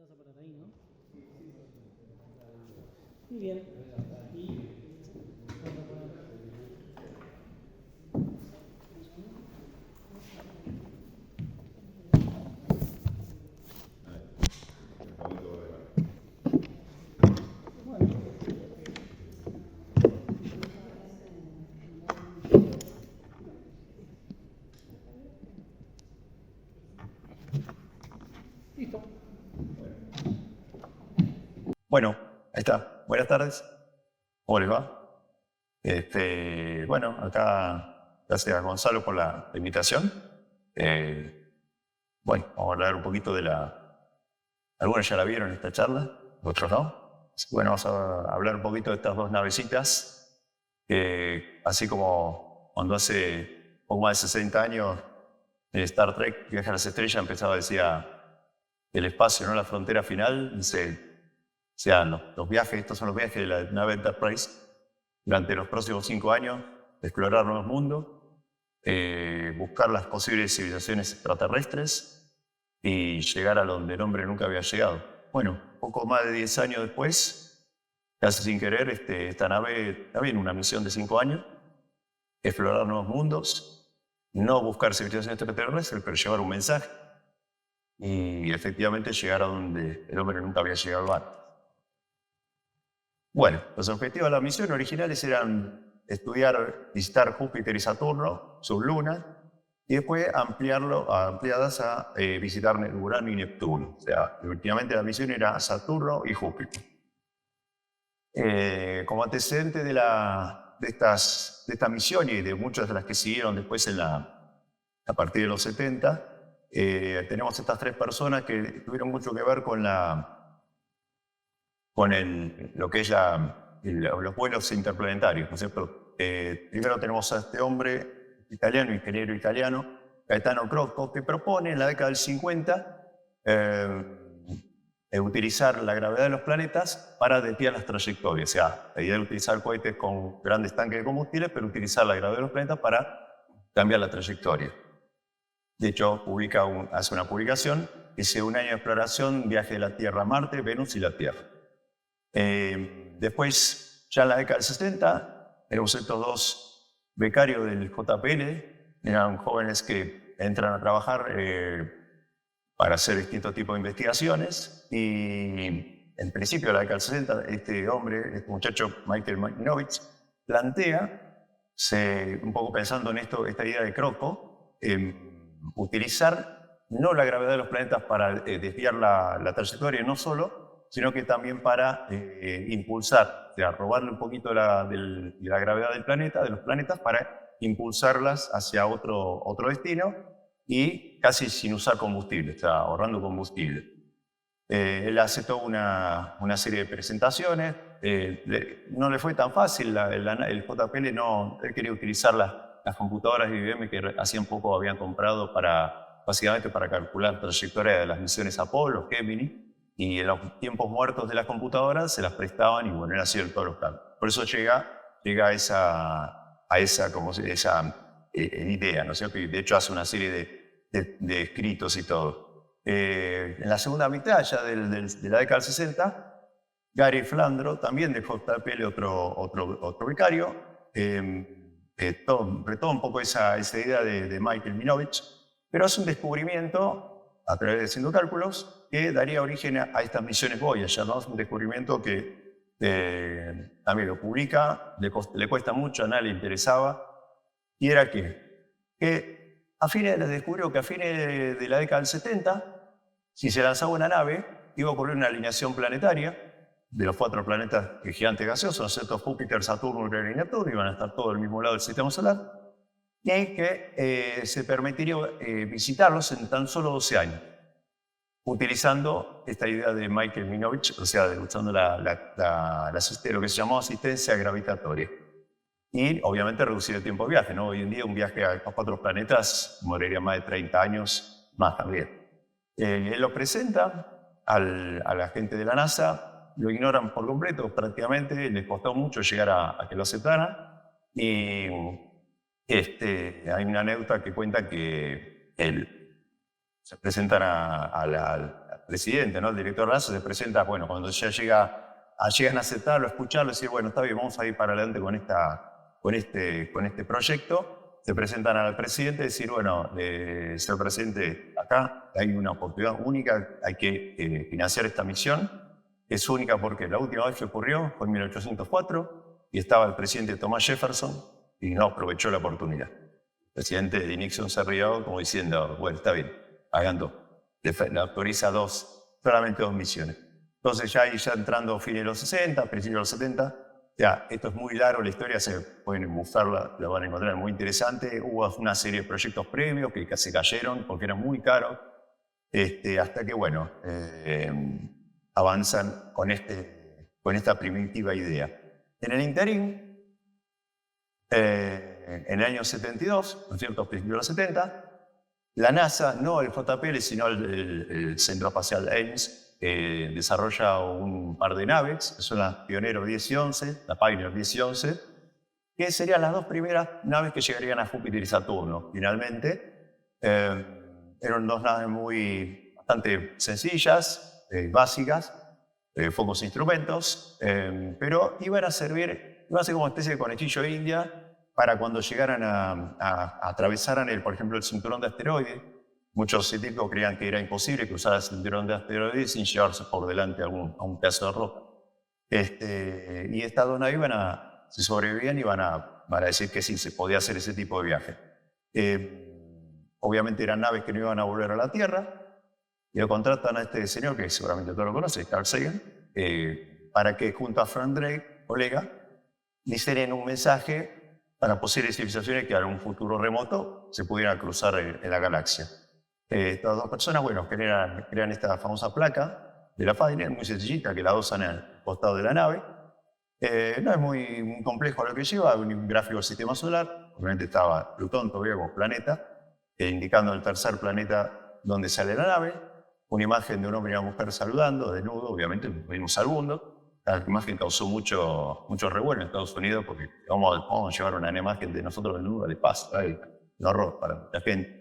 te vas a parar ahí, ¿no? Muy bien. Y listo. Bueno, ahí está. Buenas tardes. ¿Cómo les va? Bueno, acá gracias a Gonzalo por la invitación. Bueno, vamos a hablar un poquito de algunos ya la vieron esta charla, otros no. Así que bueno, vamos a hablar un poquito de estas dos navecitas, que así como cuando hace poco más de 60 años en Star Trek, Viaje a las Estrellas, empezaba, decía, el espacio, no la frontera final, dice, o sea, los viajes, estos son los viajes de la nave Enterprise durante los próximos 5 años, explorar nuevos mundos, buscar las posibles civilizaciones extraterrestres y llegar a donde el hombre nunca había llegado. Bueno, poco más de 10 años después, casi sin querer, esta nave también una misión de 5 años, explorar nuevos mundos, no buscar civilizaciones extraterrestres, pero llevar un mensaje y efectivamente llegar a donde el hombre nunca había llegado antes. Bueno, los objetivos de la misión originales eran estudiar, visitar Júpiter y Saturno, sus lunas, y después ampliadas a visitar Urano y Neptuno. O sea, últimamente la misión era Saturno y Júpiter. Como antecedente de esta misión y de muchas de las que siguieron después a partir de los 70, tenemos estas tres personas que tuvieron mucho que ver con lo que es los vuelos interplanetarios, ¿no es cierto? Primero tenemos a este hombre italiano, ingeniero italiano, Gaetano Crocco, que propone en la década del 50 utilizar la gravedad de los planetas para desviar las trayectorias. O sea, la idea de utilizar cohetes con grandes tanques de combustible, pero utilizar la gravedad de los planetas para cambiar la trayectoria. De hecho, hace una publicación que dice un año de exploración, viaje de la Tierra a Marte, Venus y la Tierra. Después, ya en la década del 60, tenemos estos dos becarios del JPL, eran jóvenes que entran a trabajar para hacer distintos tipos de investigaciones, y en principio de la década del 60, este muchacho, Michael Minovich, plantea, un poco pensando en esta idea de Crocco, utilizar no la gravedad de los planetas para desviar la trayectoria, no solo, sino que también para impulsar, o sea, robarle un poquito de la gravedad del planeta, de los planetas, para impulsarlas hacia otro destino y casi sin usar combustible, o sea, ahorrando combustible. Él hace toda una serie de presentaciones, no le fue tan fácil, el JPL él quería utilizar las computadoras de IBM que hacían poco habían comprado básicamente para calcular la trayectoria de las misiones Apolo, Gemini, y en los tiempos muertos de las computadoras se las prestaban y bueno, era cierto todos los cálculos. Por eso llega a esa idea, ¿no es cierto? Y de hecho hace una serie de escritos y todo. En la segunda mitad ya de la década del 60, Gary Flandro, también de JPL, otro becario, retoma un poco esa idea de Michael Minovich, pero hace un descubrimiento a través de haciendo cálculos que daría origen a estas misiones Voyager, ¿no? Es un descubrimiento que también lo publica, le cuesta mucho, a nadie le interesaba, y era que descubrió que a fines de la década del 70, si se lanzaba una nave, iba a ocurrir una alineación planetaria de los 4 planetas gigantes gaseosos, ¿no es cierto? Júpiter, Saturno, Urano y Neptuno, iban a estar todos del mismo lado del sistema solar, y que se permitiría visitarlos en tan solo 12 años, utilizando esta idea de Michael Minovich, o sea, usando lo que se llamó asistencia gravitatoria. Y obviamente reducir el tiempo de viaje, ¿no? Hoy en día un viaje a 4 planetas moriría más de 30 años más también. Él lo presenta a la gente de la NASA, lo ignoran por completo prácticamente, les costó mucho llegar a que lo aceptaran, y hay una anécdota que cuenta que se presentan a presidente, ¿no? El director de la NASA se presenta, bueno, cuando ya llegan a aceptarlo, a escucharlo, decir, bueno, está bien, vamos a ir para adelante con este proyecto. Se presentan al presidente y decir, bueno, señor presidente, acá hay una oportunidad única, hay que financiar esta misión. Es única porque la última vez que ocurrió fue en 1804 y estaba el presidente Thomas Jefferson y no aprovechó la oportunidad. El presidente Nixon se rió como diciendo, bueno, está bien, hagan dos. Le autoriza solamente 2 misiones. Entonces ya entrando a fines de los 60, principios de los 70, ya, esto es muy largo, la historia se pueden buscarla, la van a encontrar muy interesante. Hubo una serie de proyectos previos que se cayeron porque eran muy caros, hasta que, bueno, avanzan con esta primitiva idea. En el interín, en el año 72, ¿no es cierto?, principios de los 70, la NASA, no el JPL, sino el Centro Espacial Ames, desarrolla un par de naves, que son las Pioneer 10 y 11, la Pioneer 10 y 11, que serían las 2 primeras naves que llegarían a Júpiter y Saturno, finalmente. Eran 2 naves bastante sencillas, básicas, pocos instrumentos, pero iban a ser como una especie de conejillo de India para cuando llegaran atravesaran, por ejemplo, el cinturón de asteroides. Muchos científicos creían que era imposible cruzar el cinturón de asteroides sin llevarse por delante a un pedazo de roca. Y estas 2 naves si sobrevivían, iban a decir que sí, se podía hacer ese tipo de viaje. Obviamente eran naves que no iban a volver a la Tierra, y lo contratan a este señor, que seguramente todos lo conocen, Carl Sagan, para que junto a Frank Drake, colega, diseñen un mensaje para posibles civilizaciones que en un futuro remoto se pudieran cruzar en la galaxia. Estas 2 personas, bueno, crean esta famosa placa de la Pioneer, muy sencillita, que la usan al costado de la nave. No es muy complejo lo que lleva, un gráfico del sistema solar. Obviamente estaba Plutón todavía como planeta, indicando el tercer planeta donde sale la nave. Una imagen de un hombre y una mujer saludando, desnudo, obviamente, vimos al mundo. La imagen causó mucho revuelo en Estados Unidos porque vamos a llevar una imagen de nosotros desnudos de paz. Un horror para la gente.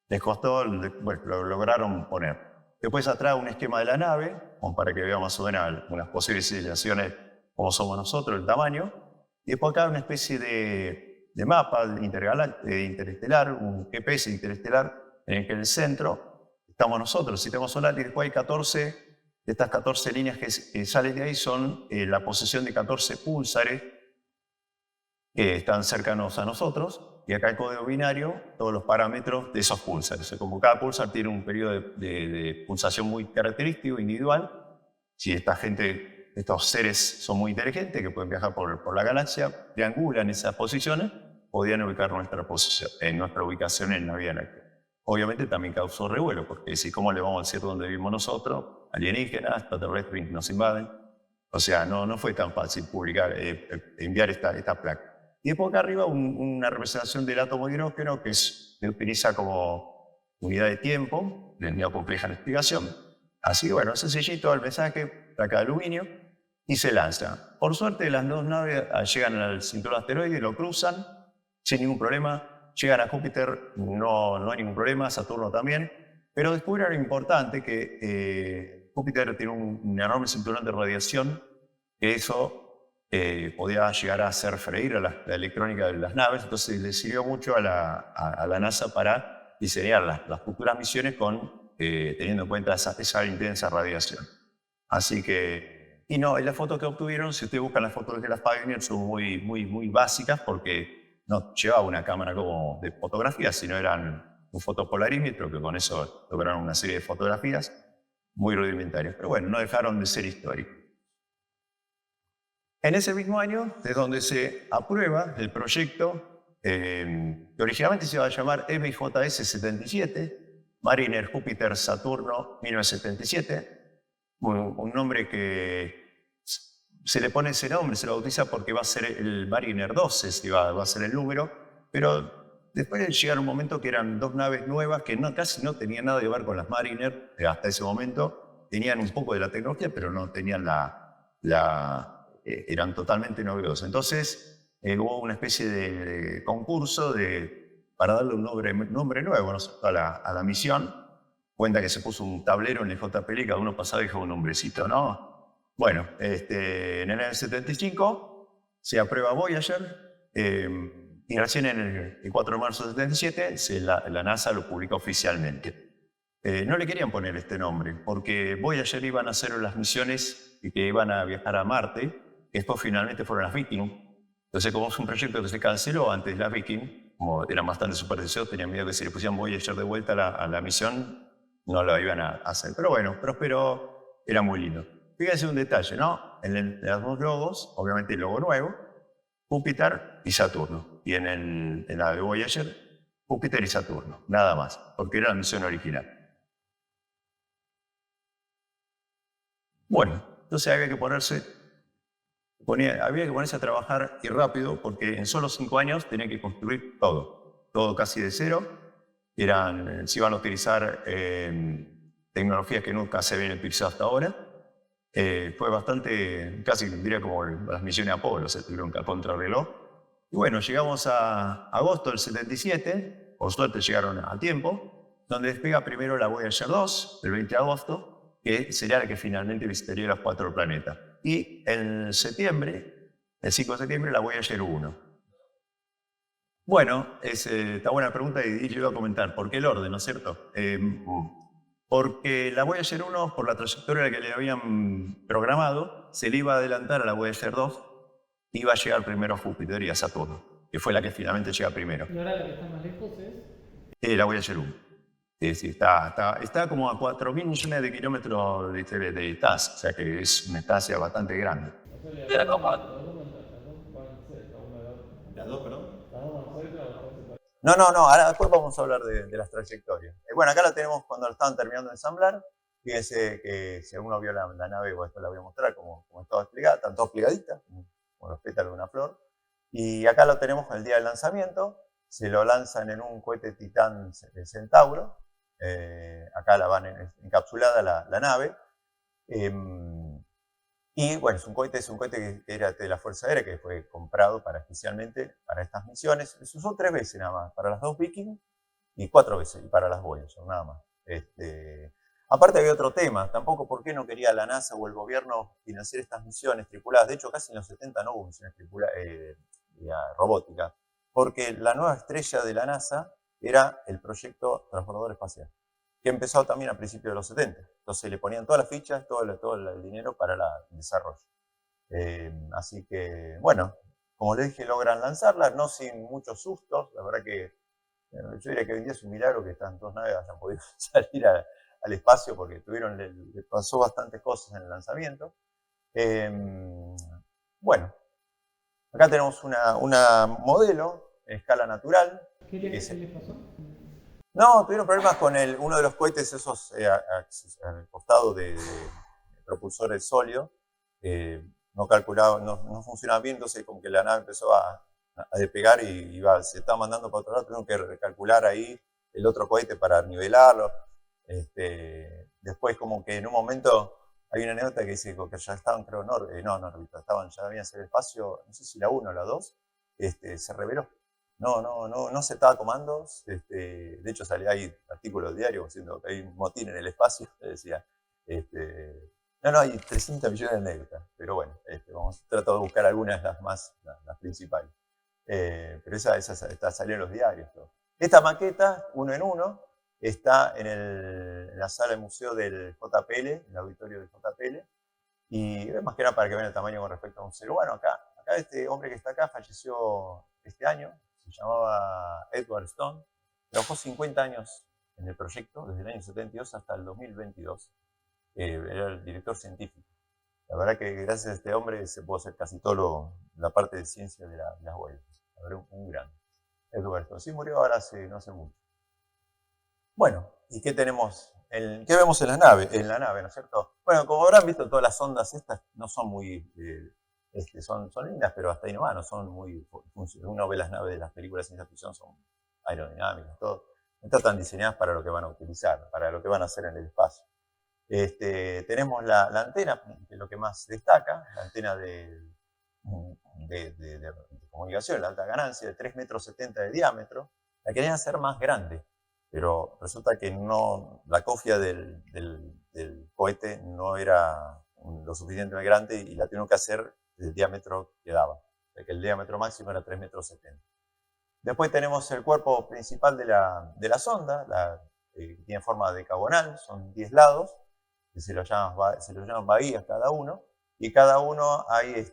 Les costó, bueno, lo lograron poner. Después atrás un esquema de la nave, como para que veamos más o menos unas posibles civilizaciones como somos nosotros, el tamaño. Y después acá una especie de mapa interestelar, un GPS interestelar, en el que en el centro estamos nosotros, el sistema solar, y después hay 14, de estas 14 líneas que salen de ahí son la posición de 14 púlsares que están cercanos a nosotros. Y acá el código binario, todos los parámetros de esos púlsares. Como cada púlsar tiene un periodo de pulsación muy característico, individual. Si estos seres son muy inteligentes, que pueden viajar por la galaxia, triangulan esas posiciones, podían ubicar nuestra ubicación en la Vía Láctea. Obviamente también causó revuelo, porque si cómo le vamos a decir dónde vivimos nosotros, alienígenas, extraterrestres nos invaden. O sea, no fue tan fácil enviar esta placa. Y después acá arriba una representación del átomo de hidrógeno que se utiliza como unidad de tiempo, de unidad compleja de explicación. Así que bueno, sencillito el mensaje, placa de aluminio, y se lanza. Por suerte las 2 naves llegan al cinturón de asteroides, lo cruzan sin ningún problema, llegan a Júpiter, no hay ningún problema, Saturno también, pero descubren algo importante, que Júpiter tiene un enorme cinturón de radiación, que eso podía llegar a hacer freír a la electrónica de las naves. Entonces le sirvió mucho a la NASA para diseñar las futuras misiones teniendo en cuenta esa intensa radiación. Así que, y las fotos que obtuvieron, si ustedes buscan las fotos de las Pioneer, son muy básicas porque no llevaba una cámara como de fotografía, sino eran un fotopolarímetro, que con eso lograron una serie de fotografías muy rudimentarias. Pero bueno, no dejaron de ser históricos. En ese mismo año es donde se aprueba el proyecto que originalmente se iba a llamar MJS-77, Mariner Júpiter Saturno 1977, un nombre que se le pone ese nombre, se lo bautiza porque va a ser el Mariner 12, va a ser el número, pero después de llegar un momento que eran 2 naves nuevas que casi no tenían nada que ver con las Mariner, hasta ese momento tenían un poco de la tecnología, pero no tenían eran totalmente novedosas. Entonces hubo una especie de concurso para darle un nombre nuevo, ¿no?, a la misión. cuenta que se puso un tablero en el JPL y cada uno pasaba y dejaba un nombrecito, ¿no? Bueno, en el año 75 se aprueba Voyager, y recién en el 4 de marzo del 77 la NASA lo publica oficialmente. No le querían poner este nombre, porque Voyager iban a hacer las misiones que iban a viajar a Marte, que después finalmente fueron las Viking. Entonces, como es un proyecto que se canceló antes de las Viking, como eran bastante supersticiosos, tenían miedo que si le pusieran Voyager de vuelta a la misión, no lo iban a hacer. Pero bueno, Próspero era muy lindo. Fíjense un detalle, ¿no? En los dos logos, obviamente el logo nuevo, Júpiter y Saturno. Y en la de Voyager, Júpiter y Saturno, nada más, porque era la misión original. Bueno, entonces había que ponerse a trabajar y rápido, porque en solo 5 años tenía que construir todo casi de cero. Se iban a utilizar tecnologías que nunca se habían utilizado hasta ahora. Fue bastante, casi diría como las misiones Apolo, se tuvieron que contrarreloj. Y bueno, llegamos a agosto del 77, por suerte llegaron a tiempo, donde despega primero la Voyager 2, el 20 de agosto, que sería la que finalmente visitaría los 4 planetas. Y en septiembre, el 5 de septiembre, la Voyager 1. Bueno, está buena pregunta y yo iba a comentar, ¿por qué el orden, no es cierto? Porque la Voyager 1, por la trayectoria que le habían programado, se le iba a adelantar a la Voyager 2, iba a llegar primero a Júpiter y a Saturno, que fue la que finalmente llega primero. ¿Y ahora la que está más lejos es? La Voyager 1. Sí, está como a 4.000 millones de kilómetros de distancia, o sea que es una distancia bastante grande. Las dos van cerca una de la otra. ¿Las dos, perdón? Las dos van cerca, las dos cerca. No, ahora después vamos a hablar de las trayectorias. Bueno, acá la tenemos cuando lo estaban terminando de ensamblar. Fíjense que si alguno vio la nave, bueno, esto la voy a mostrar como estaba desplegada, están todas plegaditas, como los pétalos de una flor. Y acá lo tenemos el día del lanzamiento, se lo lanzan en un cohete Titán Centauro. Acá la van encapsulada la nave. Y bueno, es un cohete que era de la Fuerza Aérea, que fue comprado especialmente para estas misiones. Se usó 3 veces nada más, para las 2 Viking y 4 veces, y para las Voyager, nada más. Aparte había otro tema, tampoco por qué no quería la NASA o el gobierno financiar estas misiones tripuladas. De hecho, casi en los 70 no hubo misiones robóticas, porque la nueva estrella de la NASA era el proyecto Transbordador Espacial, que empezó también a principios de los 70. Entonces le ponían todas las fichas, todo el dinero para el desarrollo. Así que, bueno, como les dije, logran lanzarla, no sin muchos sustos. La verdad que yo diría que hoy en día es un milagro que estas 2 naves hayan podido salir al espacio, porque le pasó bastantes cosas en el lanzamiento. Bueno, acá tenemos una modelo en escala natural. ¿Qué les pasó? No, tuvieron problemas con uno de los cohetes esos al costado de propulsores sólidos. No calculaba, no funcionaba bien, entonces como que la nave empezó a despegar y se estaba mandando para otro lado. Tuvieron que recalcular ahí el otro cohete para nivelarlo. Después como que en un momento hay una anécdota que dice que ya estaban, creo, ya habían salido el espacio, no sé si la 1 o la 2, se reveló. No aceptaba comandos. De hecho, salía ahí artículos del diario diciendo que hay un motín en el espacio. Decía, hay 300 millones de anécdotas. Pero bueno, trato de buscar algunas, las principales. Pero esa salió en los diarios. Todo. Esta maqueta, 1 en 1, está en la sala del museo del JPL, en el auditorio del JPL. Y más que nada para que vean el tamaño con respecto a un ser humano. Acá este hombre que está acá falleció este año. Se llamaba Edward Stone, trabajó 50 años en el proyecto, desde el año 72 hasta el 2022. Era el director científico. La verdad que gracias a este hombre se pudo hacer casi todo la parte de ciencia de las huellas. La verdad, un gran Edward Stone. Sí, murió ahora no hace mucho. Bueno, ¿y qué tenemos? ¿Qué vemos en la nave, ¿no es cierto? Bueno, como habrán visto, todas las ondas estas no son muy... son lindas, pero hasta ahí nomás, no son muy... Uno ve las naves de las películas de ciencia ficción, son aerodinámicas, todo. No están diseñadas para lo que van a utilizar, para lo que van a hacer en el espacio. Tenemos la antena, que es lo que más destaca, la antena de comunicación, la alta ganancia, de 3,70 metros de diámetro. La querían hacer más grande. pero resulta que la cofia del cohete no era lo suficientemente grande y la tuvieron que hacer del diámetro que daba. O sea que el diámetro máximo era 3,70 metros. Después tenemos el cuerpo principal de la sonda, que tiene forma decagonal, son 10 lados, que se lo llaman bahías cada uno, y cada uno hay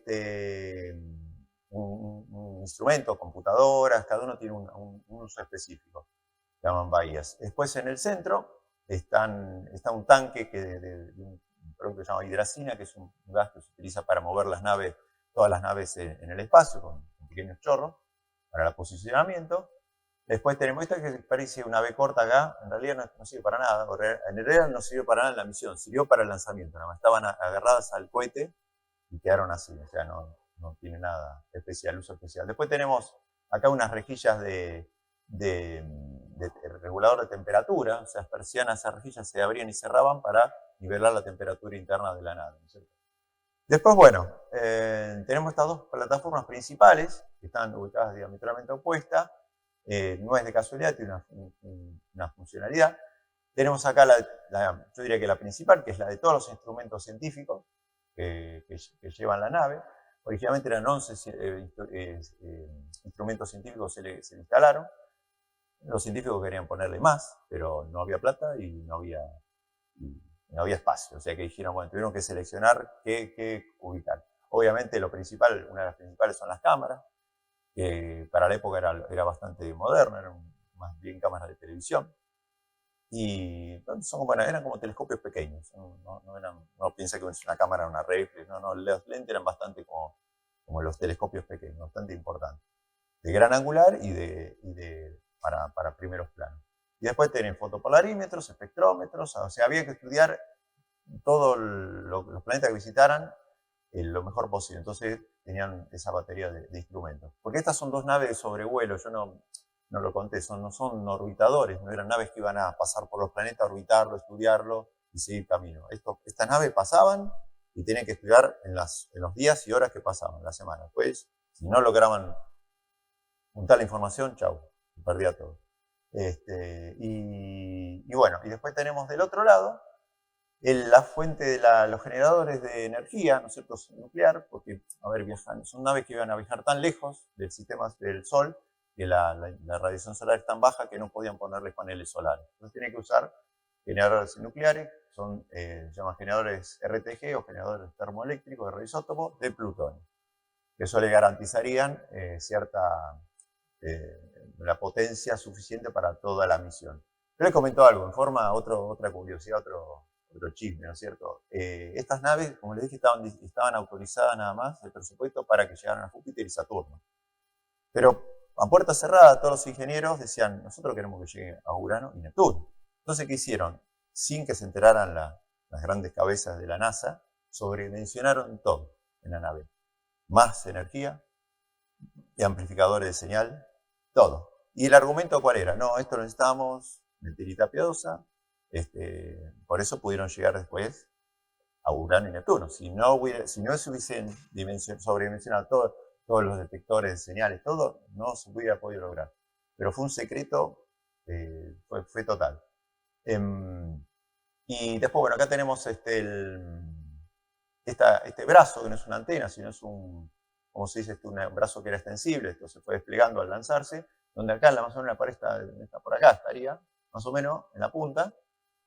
un instrumento, computadoras, cada uno tiene un uso específico, se llaman bahías. Después en el centro está un tanque de un producto que se llama hidracina, que es un gas que se utiliza para mover todas las naves en el espacio, con pequeños chorros, para el posicionamiento. Después tenemos esta que parece una B corta acá, en realidad no sirve para nada, en realidad no sirvió para nada en la misión, sirvió para el lanzamiento, nada más estaban agarradas al cohete y quedaron así, o sea, no tiene nada especial, uso especial. Después tenemos acá unas rejillas de regulador de temperatura, o sea, las persianas, esas rejillas se abrían y cerraban para nivelar la temperatura interna de la nave, ¿no es cierto? Después, bueno, tenemos estas dos plataformas principales que están ubicadas diametralmente opuestas. No es de casualidad, tiene una funcionalidad. Tenemos acá, yo diría que la principal, que es la de todos los instrumentos científicos que llevan la nave. Originalmente eran 11 instrumentos científicos que se le instalaron. Los científicos querían ponerle más, pero no había plata y no había espacio. O sea que dijeron, bueno, tuvieron que seleccionar qué ubicar. Obviamente una de las principales son las cámaras, que para la época era bastante moderna, eran más bien cámaras de televisión. Y eran como telescopios pequeños. No piensa que una cámara era una reflex, los lentes eran bastante como los telescopios pequeños, bastante importantes. De gran angular y para primeros planos. Y después tienen fotopolarímetros, espectrómetros, o sea, había que estudiar todos los planetas que visitaran lo mejor posible. Entonces tenían esa batería de instrumentos. Porque estas son dos naves de sobrevuelo, yo no lo conté, no son orbitadores, no eran naves que iban a pasar por los planetas, orbitarlo, estudiarlo y seguir camino. Estas naves pasaban y tenían que estudiar en los días y horas que pasaban, la semana. Pues, si no lograban juntar la información, chau, se perdía todo. Y bueno, y después tenemos del otro lado la fuente de los generadores de energía, ¿no es cierto?, nuclear, porque, son naves que iban a viajar tan lejos del sistema del Sol, que la radiación solar es tan baja que no podían ponerles paneles solares. Entonces tienen que usar generadores nucleares, se llaman generadores RTG o generadores termoeléctricos de radioisótopos de plutonio, que eso le garantizarían la potencia suficiente para toda la misión. Yo les comentó algo, en forma, otra curiosidad, otro chisme, ¿no es cierto? Estas naves, como les dije, estaban autorizadas nada más el presupuesto para que llegaran a Júpiter y Saturno. Pero a puerta cerrada todos los ingenieros decían, nosotros queremos que llegue a Urano y Neptuno. Entonces, ¿qué hicieron? Sin que se enteraran las grandes cabezas de la NASA, sobredimensionaron todo en la nave. Más energía y amplificadores de señal, todo. ¿Y el argumento cuál era? No, esto lo necesitamos, mentirita piadosa. Por eso pudieron llegar después a Urano y Neptuno. Si no se hubiesen sobredimensionado todos los detectores de señales, todo, no se hubiera podido lograr. Pero fue un secreto, fue total. Y después, bueno, acá tenemos este brazo, que no es una antena, sino es un brazo que era extensible, esto se fue desplegando al lanzarse, donde acá más o menos la pared está por acá, estaría, más o menos, en la punta,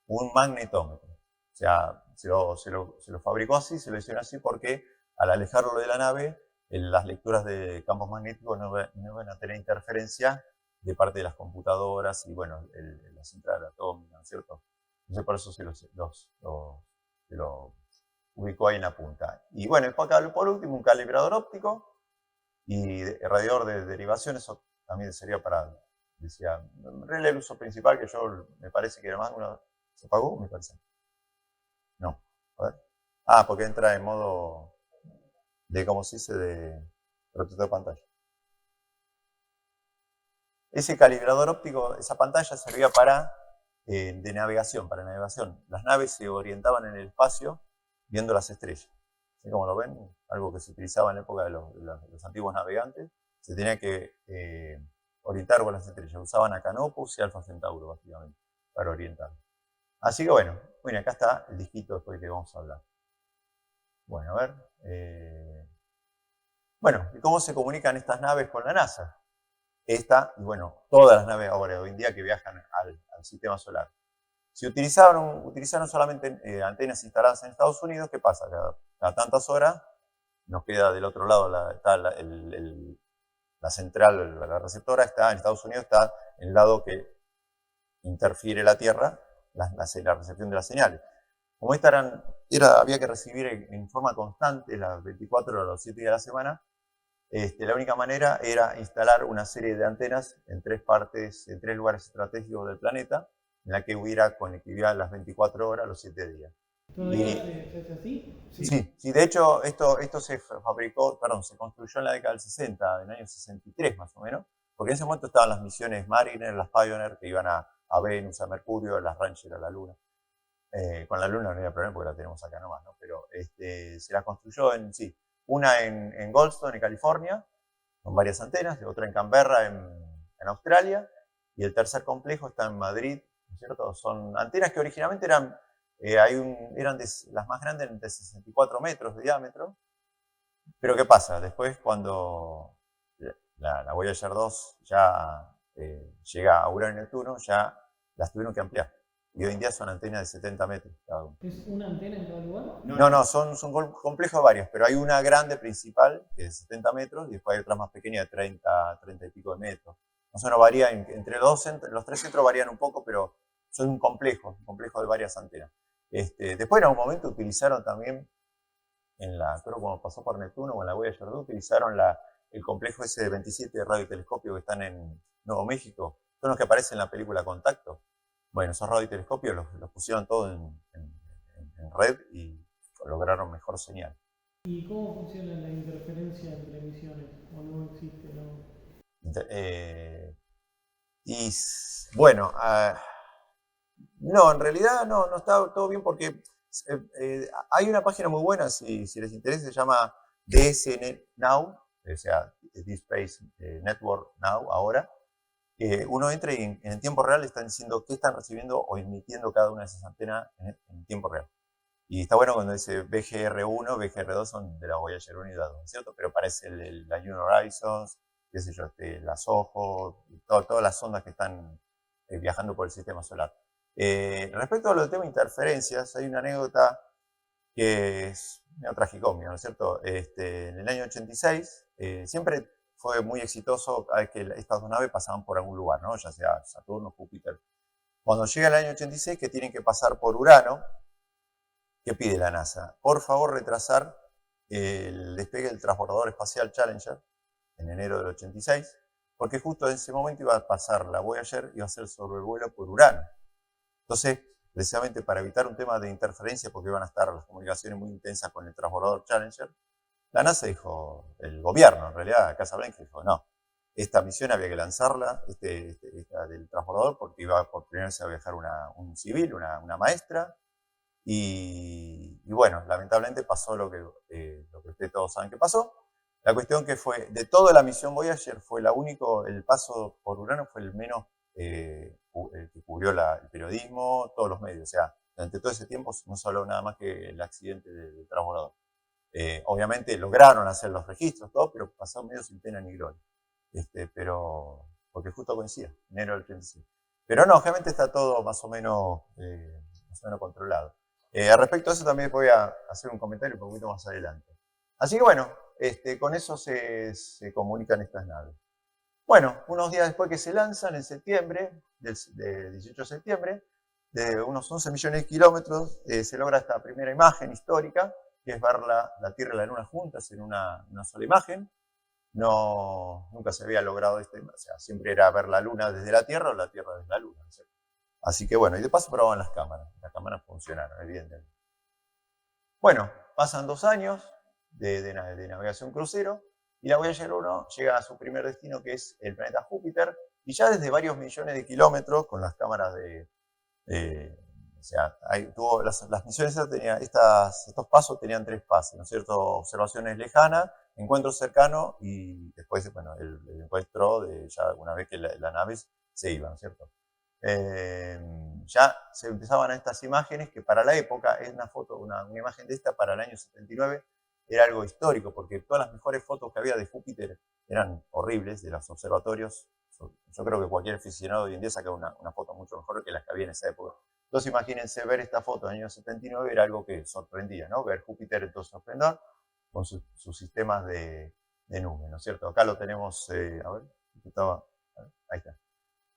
un magnetómetro. O sea, se lo fabricó así, se lo hicieron así porque al alejarlo de la nave, las lecturas de campos magnéticos no van a tener interferencia de parte de las computadoras y, bueno, la central atómica, ¿no es cierto? Entonces, por eso se lo ubicó ahí en la punta. Y bueno, por último, un calibrador óptico y radiador de derivación, eso también sería decía, en realidad el uso principal que me parece que era más ¿se apagó? Me parece. No, a ver. Porque entra en modo ¿cómo se dice? De protector de pantalla. Ese calibrador óptico, esa pantalla servía para navegación. Las naves se orientaban en el espacio viendo las estrellas. ¿Sí? Como lo ven, algo que se utilizaba en la época de los antiguos navegantes. Se tenía que orientar con las estrellas. Usaban a Canopus y Alfa Centauro, básicamente, para orientar. Así que bueno, acá está el disquito después que vamos a hablar. Bueno, a ver. Bueno, ¿y cómo se comunican estas naves con la NASA? Esta, y bueno, todas las naves ahora, hoy en día que viajan al sistema solar. Si utilizaron solamente antenas instaladas en Estados Unidos, ¿qué pasa? Cada tantas horas nos queda del otro lado, está la central, la receptora está en Estados Unidos, está en el lado que interfiere la Tierra, la recepción de las señales. Como había que recibir en forma constante las 24 horas, los 7 días de la semana, la única manera era instalar una serie de antenas en 3 partes, en 3 lugares estratégicos del planeta, en la que hubiera conectividad las 24 horas, los 7 días. ¿Todavía se hace así? Sí, de hecho esto se construyó en la década del 60, en el año 63 más o menos, porque en ese momento estaban las misiones Mariner, las Pioneer, que iban a Venus, a Mercurio, las Ranger a la Luna. Con la Luna no había problema porque la tenemos acá nomás, ¿no? Pero se la construyó una en Goldstone, en California, con varias antenas, y otra en Canberra, en Australia, y el tercer complejo está en Madrid, ¿no es cierto? Son antenas que originalmente eran las más grandes de 64 metros de diámetro, pero ¿qué pasa? Después cuando la Voyager 2 ya llega a Urano y Neptuno, ya las tuvieron que ampliar. Y hoy en día son antenas de 70 metros cada uno. ¿Es una antena en cada lugar? No, son complejos varios, pero hay una grande principal que es de 70 metros y después hay otras más pequeñas de 30 y pico de metros. Más o menos varía, entre los 3 centros varían un poco, pero son un complejo de varias antenas. Después en algún momento utilizaron también, creo como pasó por Neptuno o en la Voyager 2, utilizaron el complejo ese de 27 radiotelescopios que están en Nuevo México. Son los que aparecen en la película Contacto. Bueno, esos radiotelescopios los pusieron todos en red y lograron mejor señal. ¿Y cómo funciona la interferencia entre emisiones? ¿O no existe? No, en realidad no está todo bien porque hay una página muy buena, si les interesa, se llama DSN Now, o sea, Deep Space Network Now, ahora. Uno entra y en tiempo real están diciendo qué están recibiendo o emitiendo cada una de esas antenas en tiempo real. Y está bueno cuando dice BGR1, BGR2 son de la Voyager 1 y la 2, ¿cierto? Pero aparece la New Horizons, qué sé yo, las OJO, todas las ondas que están viajando por el sistema solar. Respecto a lo del tema de interferencias, hay una anécdota que es una tragicomia, ¿no es cierto? En el año 86, siempre fue muy exitoso cada vez que estas dos naves pasaban por algún lugar, ¿no? Ya sea Saturno, Júpiter. Cuando llega el año 86, que tienen que pasar por Urano, ¿qué pide la NASA? Por favor, retrasar el despegue del transbordador espacial Challenger en enero del 86, porque justo en ese momento iba a pasar la Voyager y iba a hacer el sobrevuelo por Urano. Entonces, precisamente para evitar un tema de interferencia, porque iban a estar las comunicaciones muy intensas con el transbordador Challenger, la NASA dijo, el gobierno en realidad, Casa Blanca dijo, no, esta misión había que lanzarla, esta del transbordador, porque iba por primera vez a viajar un civil, una maestra, y bueno, lamentablemente pasó lo que ustedes todos saben que pasó. La cuestión que fue, de toda la misión Voyager, el paso por Urano fue el menos el que cubrió el periodismo, todos los medios. O sea, durante todo ese tiempo no se habló nada más que el accidente del transbordador. Obviamente lograron hacer los registros, todo, pero pasó medio sin pena ni gloria. Porque justo coincide, enero del 36. Pero no, obviamente está todo más o menos controlado. Respecto a eso también voy a hacer un comentario un poquito más adelante. Así que bueno, con eso se comunican estas naves. Bueno, unos días después que se lanzan, en septiembre, del 18 de septiembre, de unos 11 millones de kilómetros, se logra esta primera imagen histórica, que es ver la Tierra y la Luna juntas en una sola imagen. Nunca se había logrado esto, o sea, siempre era ver la Luna desde la Tierra o la Tierra desde la Luna, ¿cierto? Así que bueno, y de paso probaban las cámaras funcionaron, evidentemente. Bueno, pasan 2 años de navegación crucero, y la Voyager 1 llega a su primer destino, que es el planeta Júpiter, y ya desde varios millones de kilómetros, con las cámaras de sea, las misiones estos pasos tenían 3 fases, ¿no es cierto? Observaciones lejanas, encuentro cercano y después, bueno, el encuentro de ya una vez que la nave se iba, ¿no es cierto? Ya se empezaban estas imágenes que para la época, es una imagen de esta para el año 79, era algo histórico, porque todas las mejores fotos que había de Júpiter eran horribles, de los observatorios. Yo creo que cualquier aficionado hoy en día saca una foto mucho mejor que las que había en esa época. Entonces imagínense ver esta foto en el año 79, era algo que sorprendía, ¿no? Ver Júpiter en todo su esplendor, con sus sistemas de nubes, ¿no es cierto? Acá lo tenemos, a ver, ahí está.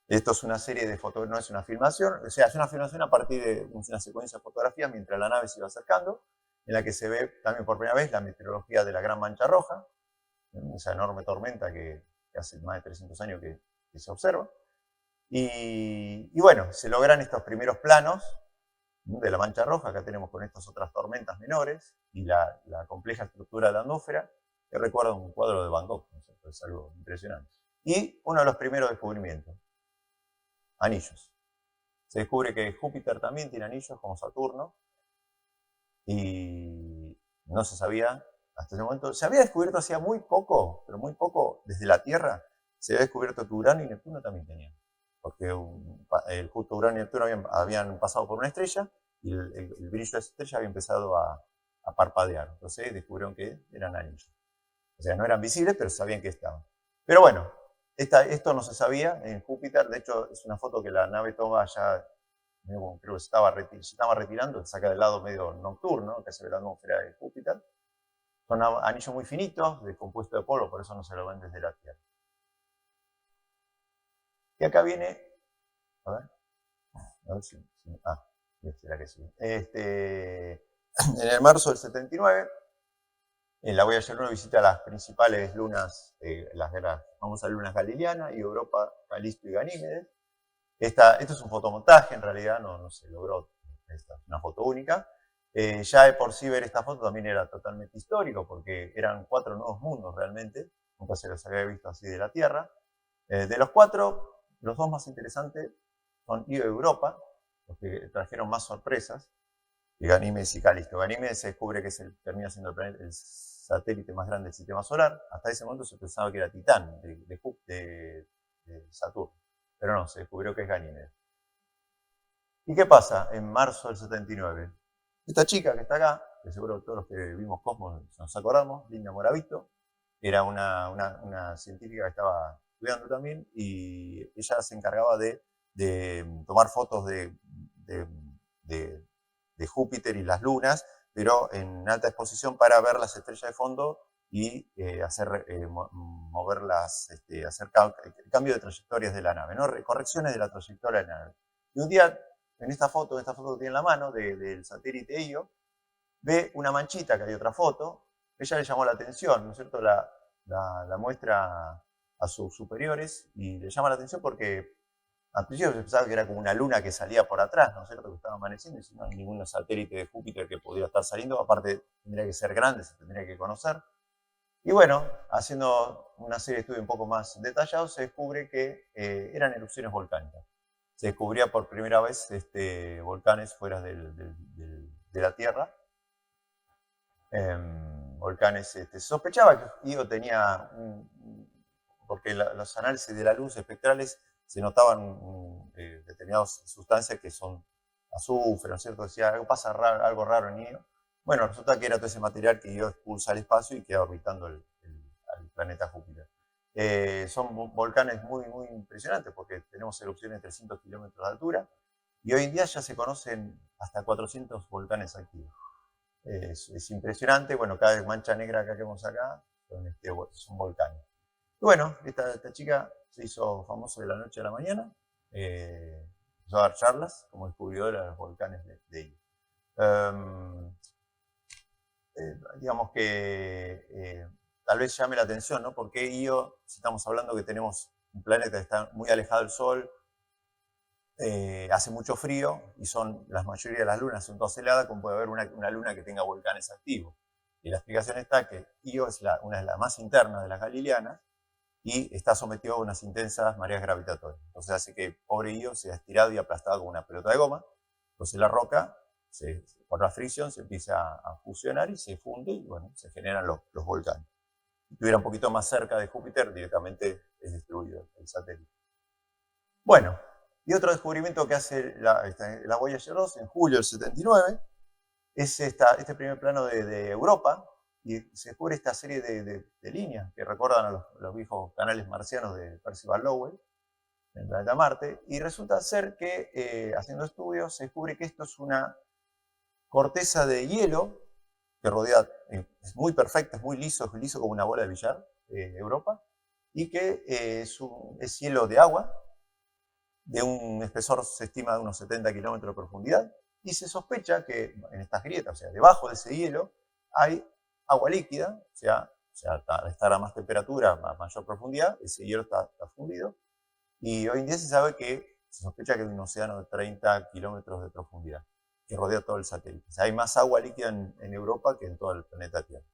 Esto es una serie de fotos, no es una filmación, o sea, es una filmación a partir de una secuencia de fotografías mientras la nave se iba acercando, en la que se ve también por primera vez la meteorología de la Gran Mancha Roja, esa enorme tormenta que hace más de 300 años que se observa. Y bueno, se logran estos primeros planos de la Mancha Roja, acá tenemos con estas otras tormentas menores, y la compleja estructura de la atmósfera, que recuerda un cuadro de Van Gogh, ¿no es cierto? Es algo impresionante. Y uno de los primeros descubrimientos, anillos. Se descubre que Júpiter también tiene anillos, como Saturno, y no se sabía hasta ese momento. Se había descubierto hacía muy poco, pero muy poco, desde la Tierra, se había descubierto que Urano y Neptuno también tenían. Porque justo Urano y Neptuno habían pasado por una estrella, y el brillo de esa estrella había empezado a parpadear. Entonces descubrieron que eran anillos. O sea, no eran visibles, pero sabían que estaban. Pero bueno, esto no se sabía en Júpiter. De hecho, es una foto que la nave toma ya, creo que se estaba retirando, saca del lado medio nocturno, que se ve la atmósfera de Júpiter. Son anillos muy finitos, de compuesto de polvo, por eso no se lo ven desde la Tierra. Y acá viene, a ver si será que sí. En el marzo del 79, la Voyager 1 visita las principales lunas, las famosas lunas Galileana y Europa, Calisto y Ganímedes. Esto es un fotomontaje, en realidad no se logró, esta es una foto única. Ya de por sí ver esta foto también era totalmente histórico, porque eran 4 nuevos mundos realmente, nunca se los había visto así de la Tierra. De los 4, los 2 más interesantes son Io y Europa, los que trajeron más sorpresas, y Ganímedes y Calisto. Ganímedes se descubre que termina siendo el satélite más grande del sistema solar. Hasta ese momento se pensaba que era Titán, de Saturno, pero no, se descubrió que es Ganímedes. ¿Y qué pasa en marzo del 79? Esta chica que está acá, que seguro todos los que vimos Cosmos nos acordamos, Linda Moravito, era una científica que estaba estudiando también, y ella se encargaba de tomar fotos de Júpiter y las lunas, pero en alta exposición para ver las estrellas de fondo y hacer cambio de trayectorias de la nave, ¿no? Correcciones de la trayectoria de la nave. Y un día, en esta foto que tiene en la mano, del satélite Io, ve una manchita, que hay otra foto, ella le llamó la atención, ¿no es cierto? La muestra a sus superiores y le llama la atención porque al principio se pensaba que era como una luna que salía por atrás, ¿no es cierto? Que estaba amaneciendo, y si no hay ningún satélite de Júpiter que pudiera estar saliendo, aparte tendría que ser grande, se tendría que conocer. Y bueno, haciendo una serie de estudios un poco más detallados, se descubre que eran erupciones volcánicas. Se descubría por primera vez volcanes fuera de la Tierra. Volcanes, se sospechaba que Io tenía, porque los análisis de la luz espectrales se notaban determinadas sustancias que son azufre, ¿no es cierto? Decía, algo raro en Io. Bueno, resulta que era todo ese material que Io expulsa al espacio y queda orbitando al planeta Júpiter. Son volcanes muy, muy impresionantes, porque tenemos erupciones de 300 kilómetros de altura, y hoy en día ya se conocen hasta 400 volcanes activos. Es impresionante. Bueno, cada mancha negra que vemos acá son volcanes. Y bueno, esta chica se hizo famosa de la noche a la mañana, empezó a dar charlas como descubridora de los volcanes de Io. Digamos que tal vez llame la atención, ¿no? Porque Io, si estamos hablando que tenemos un planeta que está muy alejado del Sol, hace mucho frío, y la mayoría de las lunas son todas heladas, como puede haber una luna que tenga volcanes activos. Y la explicación está que Io es una de las más internas de las galileanas, y está sometido a unas intensas mareas gravitatorias. Entonces hace que pobre Io sea estirado y aplastado como una pelota de goma. Entonces la roca, por la fricción, se empieza a fusionar y se funde y bueno, se generan los volcanes. Si estuviera un poquito más cerca de Júpiter, directamente es destruido el satélite. Bueno, y otro descubrimiento que hace la Voyager 2 en julio del 79 es este primer plano de Europa, y se descubre esta serie de líneas que recuerdan a los viejos canales marcianos de Percival Lowell en el planeta Marte, y resulta ser que haciendo estudios se descubre que esto es una corteza de hielo que rodea, es muy perfecta, es liso como una bola de billar, Europa, y que es hielo de agua, de un espesor se estima de unos 70 kilómetros de profundidad, y se sospecha que en estas grietas, o sea, debajo de ese hielo, hay agua líquida, o sea al estar a más temperatura, a mayor profundidad, ese hielo está fundido, y hoy en día se sabe que se sospecha que hay un océano de 30 kilómetros de profundidad, que rodea todo el satélite. O sea, hay más agua líquida en Europa que en todo el planeta Tierra.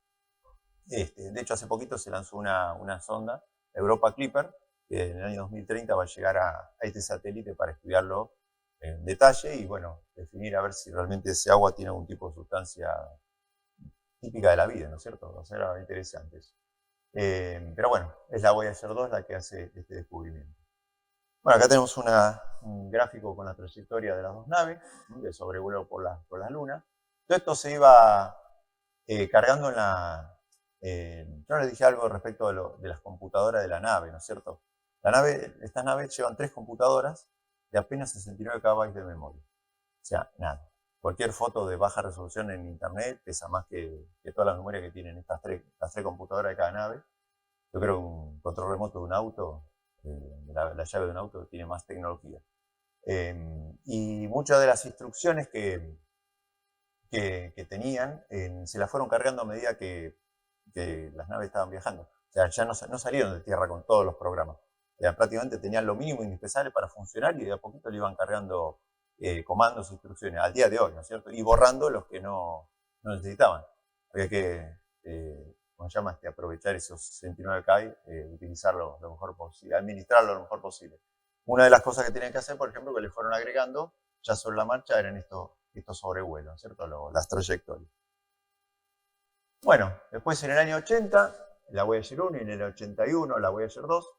De hecho, hace poquito se lanzó una sonda, Europa Clipper, que en el año 2030 va a llegar a este satélite para estudiarlo en detalle y, bueno, definir a ver si realmente ese agua tiene algún tipo de sustancia típica de la vida, ¿no es cierto? Va a ser interesante eso. Pero bueno, es la Voyager 2 la que hace este descubrimiento. Bueno, acá tenemos un gráfico con la trayectoria de las dos naves, de sobrevuelo por las lunas. Todo esto se iba cargando en la... yo les dije algo respecto de las computadoras de la nave, ¿no es cierto? Estas naves llevan 3 computadoras de apenas 69 KB de memoria. O sea, nada. Cualquier foto de baja resolución en internet pesa más que toda la memoria que tienen las tres computadoras de cada nave. Yo creo que un control remoto de un auto, la llave de un auto tiene más tecnología. Y muchas de las instrucciones que tenían se las fueron cargando a medida que las naves estaban viajando. O sea, ya no salieron de tierra con todos los programas. Prácticamente tenían lo mínimo indispensable para funcionar y de a poquito le iban cargando comandos e instrucciones al día de hoy, ¿no es cierto? Y borrando los que no necesitaban. Había que, ¿cómo se llama? Aprovechar esos 69K, utilizarlo lo mejor posible, administrarlo lo mejor posible. Una de las cosas que tenían que hacer, por ejemplo, que le fueron agregando ya sobre la marcha, eran estos sobrevuelos, ¿no es cierto? Las trayectorias. Bueno, después en el año 80, la Voyager 1 y en el 81 la Voyager 2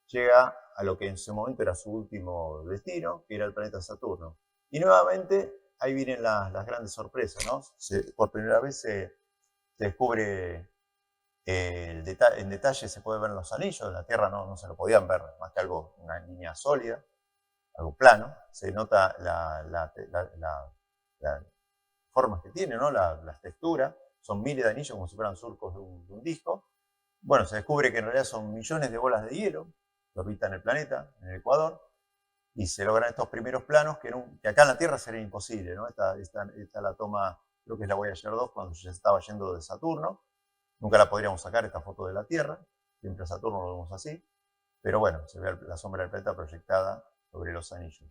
llega a lo que en su momento era su último destino, que era el planeta Saturno. Y nuevamente ahí vienen las grandes sorpresas, ¿no? Por primera vez se descubre en detalle, se puede ver los anillos, la Tierra no se lo podían ver, más que una línea sólida, algo plano. Se nota las formas que tiene, ¿no? Las texturas. Son miles de anillos como si fueran surcos de un disco. Bueno, se descubre que en realidad son millones de bolas de hielo que orbitan el planeta, en el Ecuador, y se logran estos primeros planos que acá en la Tierra sería imposible, ¿no? Esta la toma, creo que es la Voyager 2, cuando ya estaba yendo de Saturno. Nunca la podríamos sacar, esta foto de la Tierra, siempre a Saturno lo vemos así, pero bueno, se ve la sombra del planeta proyectada sobre los anillos.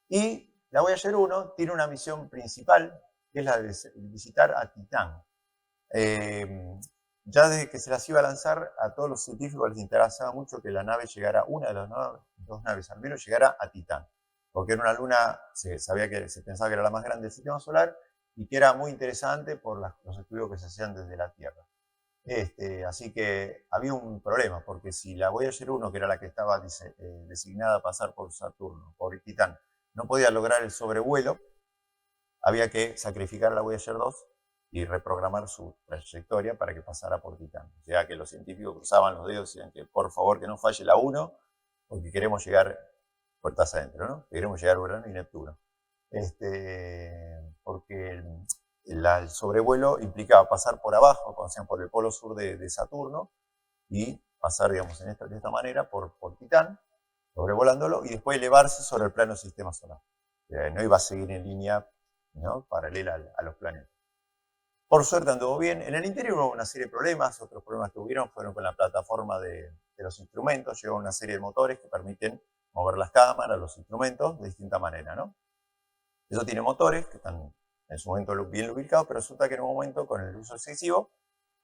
Y la Voyager 1 tiene una misión principal, que es la de visitar a Titán. Ya desde que se las iba a lanzar, a todos los científicos les interesaba mucho que la nave llegara, una de las dos naves al menos, llegara a Titán. Porque era una luna, se pensaba que era la más grande del sistema solar y que era muy interesante por los estudios que se hacían desde la Tierra. Así que había un problema, porque si la Voyager 1, que era la que estaba designada a pasar por Saturno, por Titán, no podía lograr el sobrevuelo, había que sacrificar a la Voyager 2 y reprogramar su trayectoria para que pasara por Titán. O sea que los científicos cruzaban los dedos y decían que por favor que no falle la 1, porque queremos llegar puertas adentro, ¿no? Queremos llegar a Urano y Neptuno. Porque el sobrevuelo implicaba pasar por abajo, conocían por el polo sur de Saturno, y pasar, digamos, de esta manera por Titán, sobrevolándolo, y después elevarse sobre el plano del sistema solar. No iba a seguir en línea, ¿no?, paralela a los planetas. Por suerte anduvo bien. En el interior hubo una serie de problemas. Otros problemas que hubieron fueron con la plataforma de los instrumentos. Lleva una serie de motores que permiten mover las cámaras, los instrumentos, de distinta manera, ¿no? Eso tiene motores que están en su momento bien lubricados, pero resulta que en un momento, con el uso excesivo,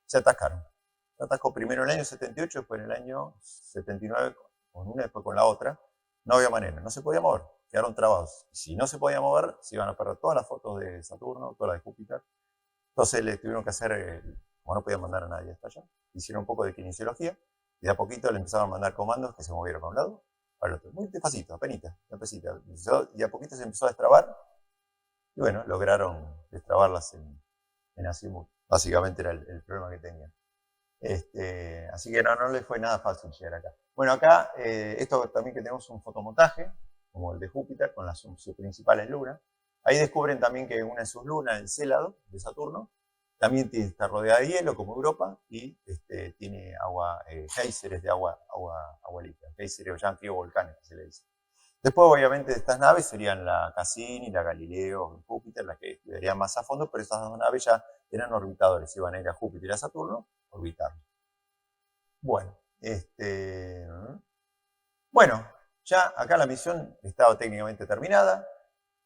se atascaron. Se atascó primero en el año 78, después en el año 79 con una, después con la otra. No había manera, no se podía mover. quedaron trabados. Y si no se podía mover, se iban a perder todas las fotos de Saturno, todas las de Júpiter. Entonces le tuvieron que hacer, como no podían mandar a nadie hasta allá, hicieron un poco de kinesiología y de a poquito le empezaron a mandar comandos que se movieron para un lado, para el otro. Muy despacito, apenita. Y a poquito se empezó a destrabar y bueno, lograron destrabarlas en Azimuth. Básicamente era el problema que tenían. Así que no les fue nada fácil llegar acá. Bueno, acá, esto también que tenemos un fotomontaje, como el de Júpiter, con sus principales lunas. Ahí descubren también que una de sus lunas, el Célado, de Saturno, también está rodeada de hielo, como Europa, y tiene agua, géiseres de agua líquida, géiseres o ya volcanes, que se le dice. Después, obviamente, de estas naves serían la Cassini, la Galileo, Júpiter, las que estudiarían más a fondo, pero estas dos naves ya eran orbitadores, iban a ir a Júpiter y a Saturno, orbitar. Bueno, bueno, ya acá la misión estaba técnicamente terminada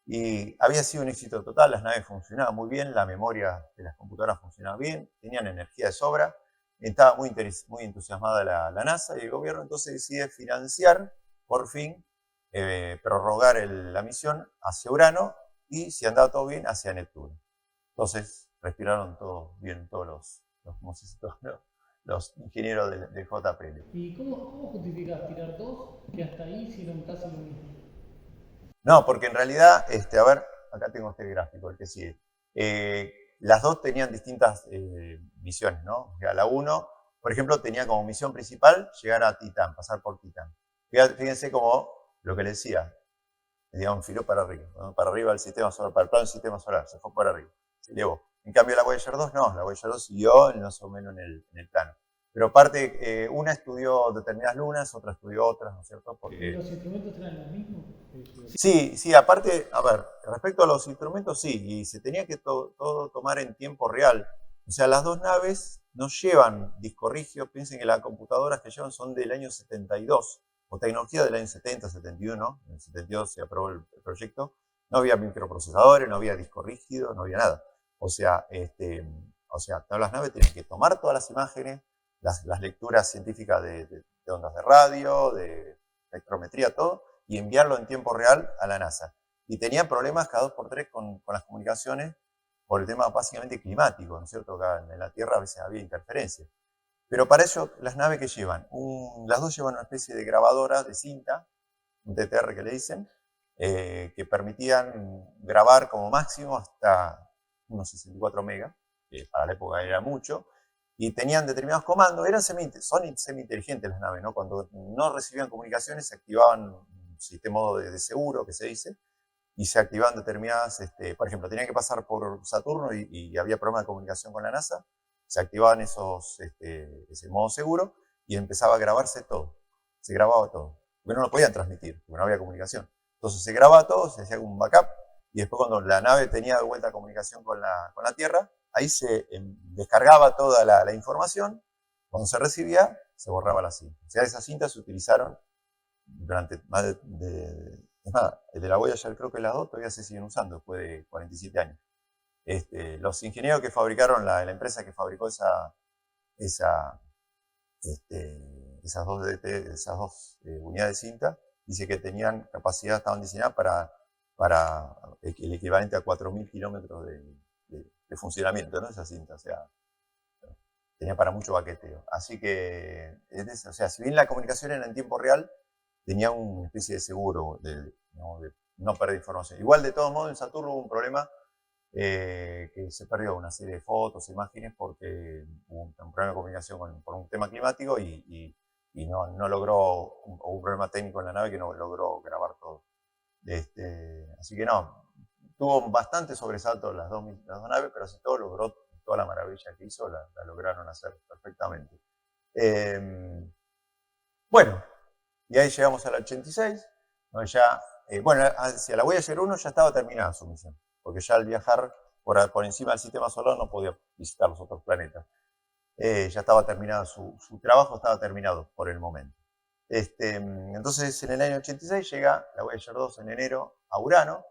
y había sido un éxito total, las naves funcionaban muy bien, la memoria de las computadoras funcionaba bien, tenían energía de sobra, estaba muy entusiasmada la NASA y el gobierno entonces decide financiar, por fin, prorrogar la misión hacia Urano y, si andaba todo bien, hacia Neptuno. Entonces respiraron todo bien todos los ingenieros del JPL. ¿Y cómo justificás tirar dos que hasta ahí hicieron casi lo mismo? No, porque en realidad, a ver, acá tengo este gráfico, el que sigue. Las dos tenían distintas misiones, ¿no? O sea, la 1, por ejemplo, tenía como misión principal llegar a Titán, pasar por Titán. Fíjense como lo que les decía, digamos, filó para arriba, ¿no? Para arriba del sistema solar, para el plano del sistema solar, se fue para arriba, se elevó. En cambio, la Voyager 2 no, la Voyager 2 siguió más o menos en el plano. Pero aparte, una estudió determinadas lunas, otra estudió otras, ¿no es cierto? ¿Y los instrumentos eran los mismos? Sí, aparte, a ver, respecto a los instrumentos, sí, y se tenía que todo tomar en tiempo real. O sea, las dos naves no llevan discorrigio, piensen que las computadoras que llevan son del año 72, o tecnología del año 70, 71, en el 72 se aprobó el proyecto, no había microprocesadores, no había disco rígido, no había nada. O sea, todas las naves tenían que tomar todas las imágenes, las lecturas científicas de ondas de radio, de espectrometría, todo, y enviarlo en tiempo real a la NASA. Y tenían problemas cada 2x3 con las comunicaciones por el tema básicamente climático, ¿no es cierto? Acá en la Tierra a veces había interferencias. Pero para ello, las naves que llevan, las dos llevan una especie de grabadora de cinta, un TTR que le dicen, que permitían grabar como máximo hasta unos 64 megas, que para la época era mucho, y tenían determinados comandos, son semi-inteligentes las naves, ¿no? Cuando no recibían comunicaciones se activaban un sistema de seguro, que se dice, y se activaban determinadas, por ejemplo, tenían que pasar por Saturno y había problema de comunicación con la NASA, se activaban ese modo seguro y empezaba a grabarse todo, se grababa todo, porque no lo podían transmitir, porque no había comunicación. Entonces se grababa todo, se hacía un backup, y después cuando la nave tenía de vuelta comunicación con la Tierra, ahí se descargaba toda la información, cuando se recibía, se borraba la cinta. O sea, esas cintas se utilizaron durante más es más, el de la Voyager creo que las dos todavía se siguen usando después de 47 años. Los ingenieros que fabricaron, la empresa que fabricó esas dos unidades de cinta, dice que tenían capacidad, estaban diseñadas para el equivalente a 4.000 kilómetros de funcionamiento, ¿no? Esa cinta, o sea, tenía para mucho baqueteo. Así que, o sea, si bien la comunicación era en tiempo real, tenía una especie de seguro de no perder información. Igual, de todos modos, en Saturno hubo un problema que se perdió una serie de fotos, imágenes, porque hubo un problema de comunicación por un tema climático y no logró, hubo un problema técnico en la nave que no logró grabar todo. Así que no, tuvo bastante sobresalto las dos naves, pero así todo logró, toda la maravilla que hizo, la lograron hacer perfectamente. Bueno, y ahí llegamos al 86, donde ya, hacia la Voyager 1 ya estaba terminada su misión, porque ya al viajar por encima del sistema solar no podía visitar los otros planetas. Ya estaba terminado, su trabajo estaba terminado por el momento. Entonces, en el año 86 llega la Voyager 2 en enero a Urano.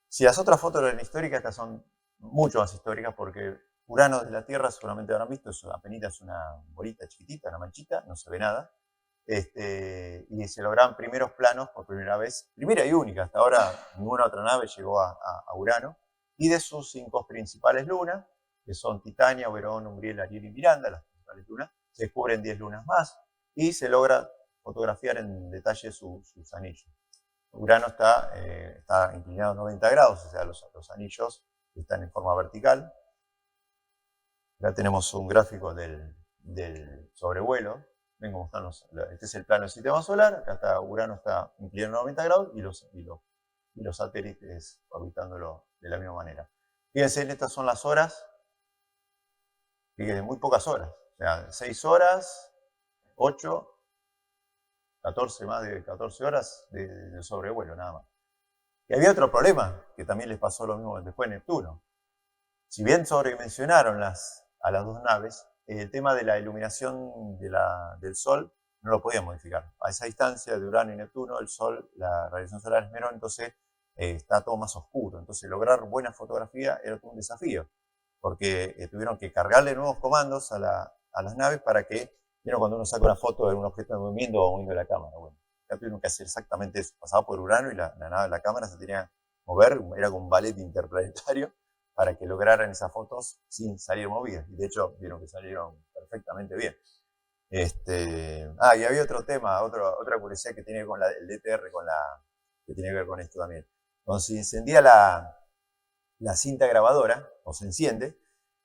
Si las otras fotos eran históricas, estas son mucho más históricas, porque Urano desde la Tierra, seguramente habrán visto, apenas una bolita chiquitita, una manchita, no se ve nada. y se lograban primeros planos por primera vez, primera y única, hasta ahora ninguna otra nave llegó a Urano, y de sus 5 principales lunas, que son Titania, Oberón, Umbriel, Ariel y Miranda, las principales lunas, se descubren 10 lunas más, y se logra fotografiar en detalle sus anillos. Urano está inclinado a 90 grados, o sea, los anillos están en forma vertical. Acá tenemos un gráfico del sobrevuelo. Ven cómo están este es el plano del sistema solar. Acá está Urano, está inclinado a 90 grados y los satélites orbitándolo de la misma manera. Fíjense, estas son las horas. Fíjense, muy pocas horas. O sea, 6 horas, 8, 14, más de 14 horas de sobrevuelo, nada más. Y había otro problema, que también les pasó lo mismo después en Neptuno. Si bien sobredimensionaron a las 2 naves, el tema de la iluminación del Sol no lo podían modificar. A esa distancia de Urano y Neptuno, el Sol, la radiación solar es menor, entonces está todo más oscuro. Entonces lograr buena fotografía era todo un desafío, porque tuvieron que cargarle nuevos comandos a las naves para que, ¿vieron cuando uno saca una foto de un objeto en movimiento o moviendo la cámara? Bueno, acá tuvieron que hacer exactamente eso. Pasaba por Urano y la cámara se tenía que mover, era como un ballet interplanetario, para que lograran esas fotos sin salir movidas. Y de hecho, vieron que salieron perfectamente bien. Y había otro tema, otra curiosidad que tiene que ver con el DTR, que tiene que ver con esto también. Cuando se encendía la cinta grabadora, o se enciende,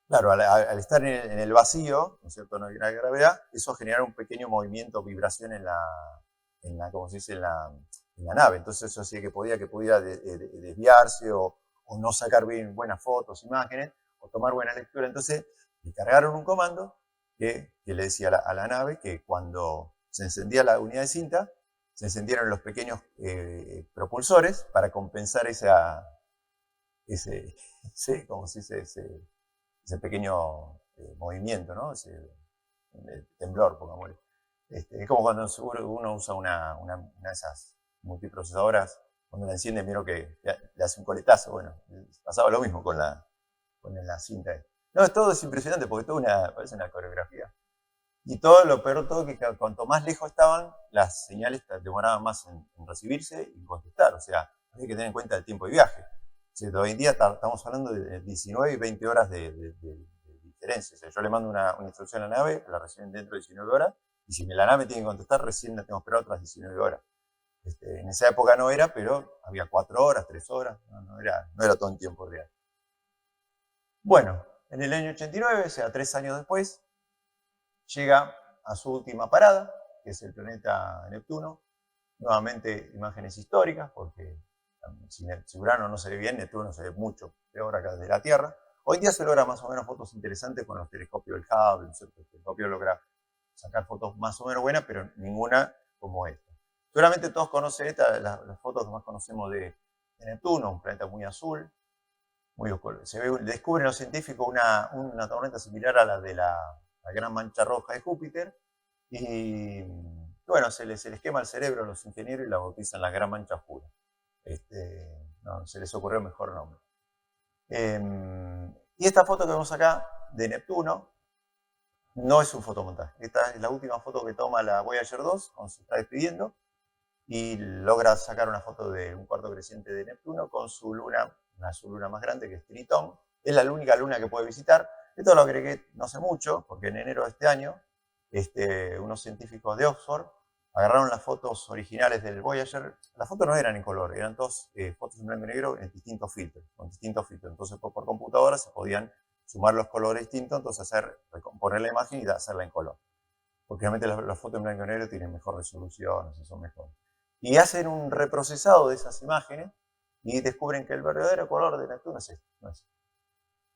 claro, al estar en el vacío, ¿no es cierto?, no hay gravedad, eso genera un pequeño movimiento, vibración en la ¿cómo se dice?, en la nave. Entonces eso hacía que pudiera desviarse o no sacar bien buenas fotos, imágenes, o tomar buena lectura. Entonces le cargaron un comando que le decía a la nave que cuando se encendía la unidad de cinta, se encendieron los pequeños propulsores para compensar ese pequeño movimiento, ¿no? Ese temblor, pongámosle. Es como cuando uno usa una de esas multiprocesadoras, cuando la enciende, miro que le hace un coletazo. Bueno, pasaba lo mismo con la cinta. No, todo es impresionante porque parece una coreografía. Y lo peor de todo es que cuanto más lejos estaban, las señales demoraban más en recibirse y contestar. O sea, hay que tener en cuenta el tiempo de viaje. O sea, hoy en día estamos hablando de 19 y 20 horas de diferencia. O sea, yo le mando una instrucción a la nave, la reciben dentro de 19 horas, y si la nave tiene que contestar, recién la tengo que esperar otras 19 horas. En esa época no era, pero había 4 horas, 3 horas, no era todo en tiempo real. Bueno, en el año 89, o sea, 3 años después, llega a su última parada, que es el planeta Neptuno. Nuevamente imágenes históricas, porque si Urano no se ve bien, Neptuno se ve mucho peor acá desde la Tierra. Hoy día se logra más o menos fotos interesantes con los telescopios del Hubble, ¿no es cierto? El telescopio logra sacar fotos más o menos buenas, pero ninguna como esta. Seguramente todos conocen las fotos que más conocemos de Neptuno, un planeta muy azul, muy oscuro. Descubren los científicos una tormenta similar a la de la gran mancha roja de Júpiter, y bueno, se les quema el cerebro a los ingenieros y la bautizan la gran mancha oscura. No, se les ocurrió mejor nombre. Y esta foto que vemos acá de Neptuno no es un fotomontaje. Esta es la última foto que toma la Voyager 2 cuando se está despidiendo, y logra sacar una foto de un cuarto creciente de Neptuno con su luna más grande, que es Tritón. Es la única luna que puede visitar. Esto lo agregué no hace mucho, porque en enero de este año, unos científicos de Oxford agarraron las fotos originales del Voyager. Las fotos no eran en color, eran todas fotos en blanco y negro con distintos filtros. Entonces por computadora se podían sumar los colores distintos, entonces recomponer la imagen y hacerla en color. Porque realmente las fotos en blanco y negro tienen mejor resolución, son mejores. Y hacen un reprocesado de esas imágenes y descubren que el verdadero color de Neptuno es este, no es este.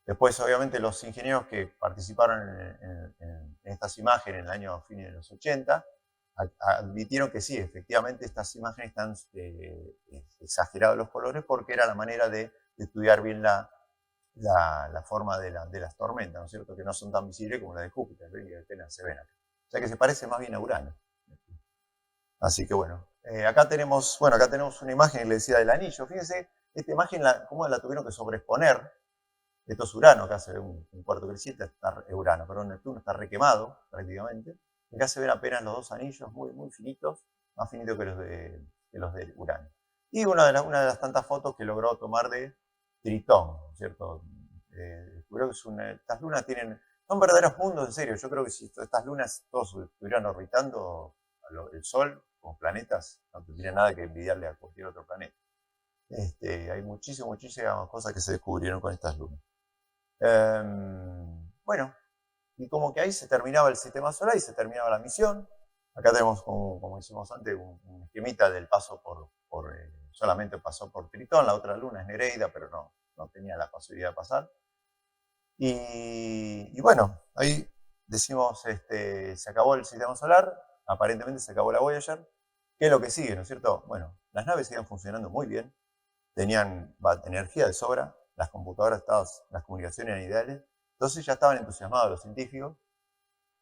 Después, obviamente, los ingenieros que participaron en estas imágenes en el año fines de los 80 admitieron que sí, efectivamente estas imágenes están exagerados los colores, porque era la manera de estudiar bien la forma de las tormentas, ¿no es cierto? Que no son tan visibles como la de Júpiter, ¿ven? Que apenas se ven acá. O sea que se parece más bien a Urano. Así que bueno, acá tenemos una imagen que le decía del anillo. Fíjense, esta imagen cómo la tuvieron que sobreexponer. Esto es Urano, acá se ve un cuarto creciente, Neptuno está requemado prácticamente. Acá se ven apenas los dos anillos muy, muy finitos. más finitos que los de uranio. Y una de las tantas fotos que logró tomar de Tritón, ¿cierto? Descubrió que estas lunas son verdaderos mundos, en serio. Yo creo que si estas lunas todos estuvieran orbitando el Sol como planetas, no tendría nada que envidiarle a cualquier otro planeta. Hay muchísimas cosas que se descubrieron con estas lunas. Bueno, y como que ahí se terminaba el sistema solar y se terminaba la misión. Acá tenemos, como hicimos antes, un esquemita del paso solamente pasó por Tritón, la otra luna es Nereida, pero no tenía la posibilidad de pasar. Y bueno, ahí decimos, se acabó el sistema solar, aparentemente se acabó la Voyager. ¿Qué es lo que sigue, no es cierto? Bueno, las naves siguen funcionando muy bien, tenían energía de sobra, las computadoras, las comunicaciones eran ideales, entonces ya estaban entusiasmados los científicos.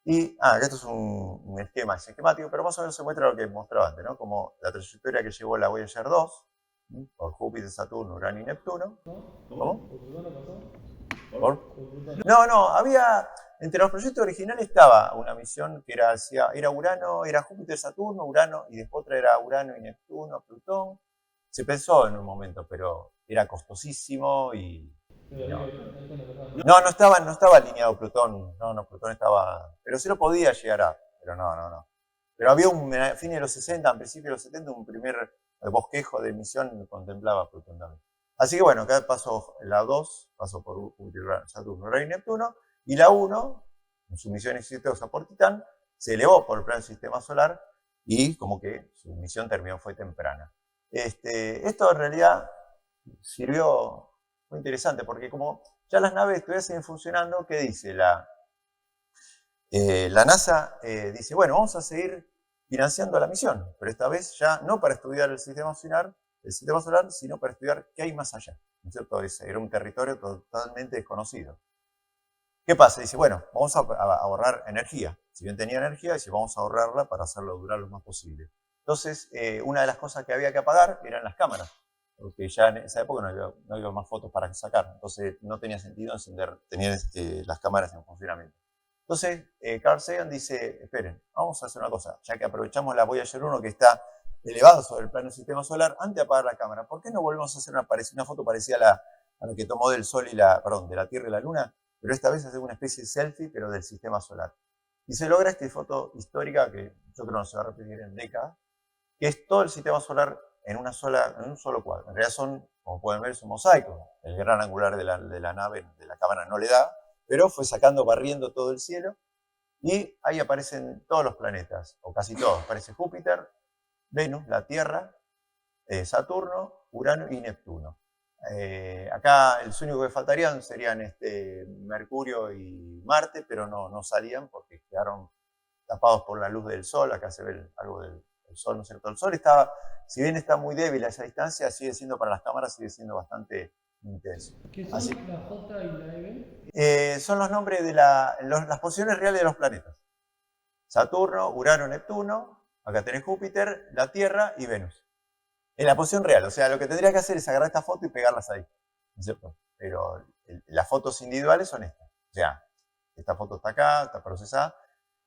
Y, esto es un esquema esquemático, pero más o menos se muestra lo que mostraba antes, ¿no? Como la trayectoria que llevó la Voyager 2, por Júpiter, Saturno, Urano y Neptuno. ¿Cómo? No, había, entre los proyectos originales estaba una misión que era Urano, era Júpiter, Saturno, Urano, y después otra era Urano y Neptuno, Plutón. Se pensó en un momento, pero era costosísimo y... No estaba alineado Plutón, no, Plutón estaba... Pero sí lo podía llegar pero no. Pero había a fines de los 60, a principios de los 70, un primer bosquejo de misión que contemplaba Plutón también. Así que bueno, acá pasó la 2, pasó por Júpiter, Saturno, Urano y Neptuno, y la 1, en su misión exitosa por Titán, se elevó por el plan del sistema solar y como que su misión fue temprana. Esto en realidad fue interesante porque como ya las naves todavía siguen funcionando, ¿qué dice? La NASA dice, bueno, vamos a seguir financiando la misión, pero esta vez ya no para estudiar el sistema solar, sino para estudiar qué hay más allá, ¿no es cierto? Era un territorio totalmente desconocido. ¿Qué pasa? Dice, bueno, vamos a ahorrar energía. Si bien tenía energía, dice, vamos a ahorrarla para hacerlo durar lo más posible. Entonces, una de las cosas que había que apagar eran las cámaras, porque ya en esa época no había más fotos para sacar, entonces no tenía sentido tener las cámaras en funcionamiento. Entonces, Carl Sagan dice, esperen, vamos a hacer una cosa, ya que aprovechamos la Voyager 1 que está elevado sobre el plano del sistema solar, antes de apagar la cámara, ¿por qué no volvemos a hacer una foto parecida a la que tomó del Sol de la Tierra y la Luna? Pero esta vez hacer una especie de selfie, pero del sistema solar. Y se logra esta foto histórica que yo creo que no se va a repetir en décadas, que es todo el sistema solar en un solo cuadro. En realidad como pueden ver, es un mosaico. El gran angular de la nave, de la cámara, no le da, pero fue barriendo todo el cielo, y ahí aparecen todos los planetas, o casi todos. Aparece Júpiter, Venus, la Tierra, Saturno, Urano y Neptuno. Acá los únicos que faltarían serían Mercurio y Marte, pero no salían porque quedaron tapados por la luz del Sol. Acá se ve algo del Sol, ¿no es cierto? El Sol si bien está muy débil a esa distancia, para las cámaras sigue siendo bastante intenso. ¿Qué son la J y la EB? Son los nombres de las posiciones reales de los planetas. Saturno, Urano, Neptuno, acá tenés Júpiter, la Tierra y Venus. En la posición real, o sea, lo que tendría que hacer es agarrar esta foto y pegarlas ahí, ¿no es cierto? Pero las fotos individuales son estas. O sea, esta foto está acá, está procesada.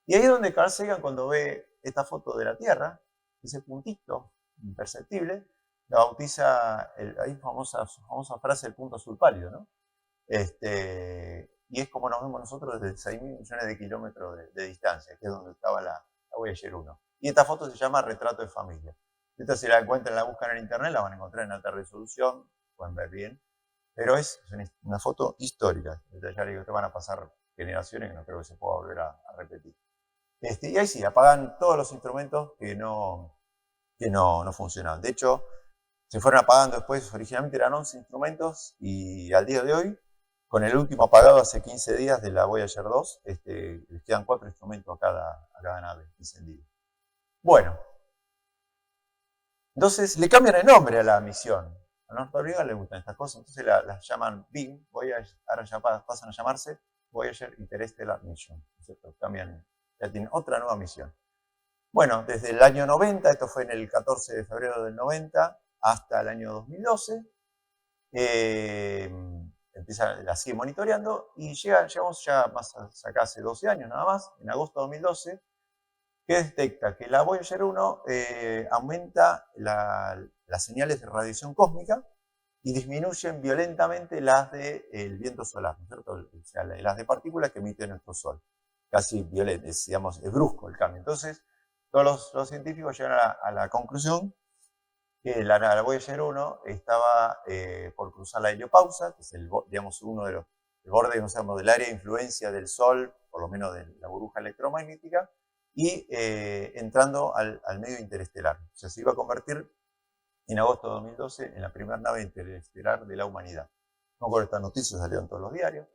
Y ahí es donde Carl Sagan, cuando ve esta foto de la Tierra, ese puntito imperceptible, la bautiza, ahí famosa frase, el punto azul pálido, ¿no? Y es como nos vemos nosotros desde 6.000 millones de kilómetros de distancia, que es donde estaba la Voyager 1. Y esta foto se llama Retrato de Familia. Esta, si la encuentran, la buscan en internet, la van a encontrar en alta resolución, pueden ver bien. Pero es una foto histórica. Ya digo, te van a pasar generaciones que no creo que se pueda volver a repetir. Y ahí sí, apagan todos los instrumentos que no funcionaban. De hecho, se fueron apagando después, originalmente eran 11 instrumentos, y al día de hoy, con el último apagado hace 15 días de la Voyager 2, les quedan 4 instrumentos a cada nave encendida. Bueno, entonces le cambian el nombre a la misión. A los norteamericanos les gustan estas cosas, entonces las llaman BIM, Voyager, ahora ya pasan a llamarse Voyager Interstellar Mission, ¿cierto? Ya tienen otra nueva misión. Bueno, desde el año 90, esto fue en el 14 de febrero del 90, hasta el año 2012, la sigue monitoreando y llegamos ya más acá hace 12 años nada más, en agosto de 2012, que detecta que la Voyager 1 aumenta las señales de radiación cósmica y disminuyen violentamente las del viento solar, ¿no es cierto? O sea, las de partículas que emite nuestro Sol. Casi violento, digamos, es brusco el cambio. Entonces, todos los científicos llegan a la conclusión que la Voyager 1 estaba por cruzar la heliopausa, que es digamos, uno de el borde, digamos, del área de influencia del Sol, por lo menos de la burbuja electromagnética, y entrando al medio interestelar. O sea, se iba a convertir en agosto de 2012 en la primera nave interestelar de la humanidad. No recuerdo, estas noticias salieron en todos los diarios.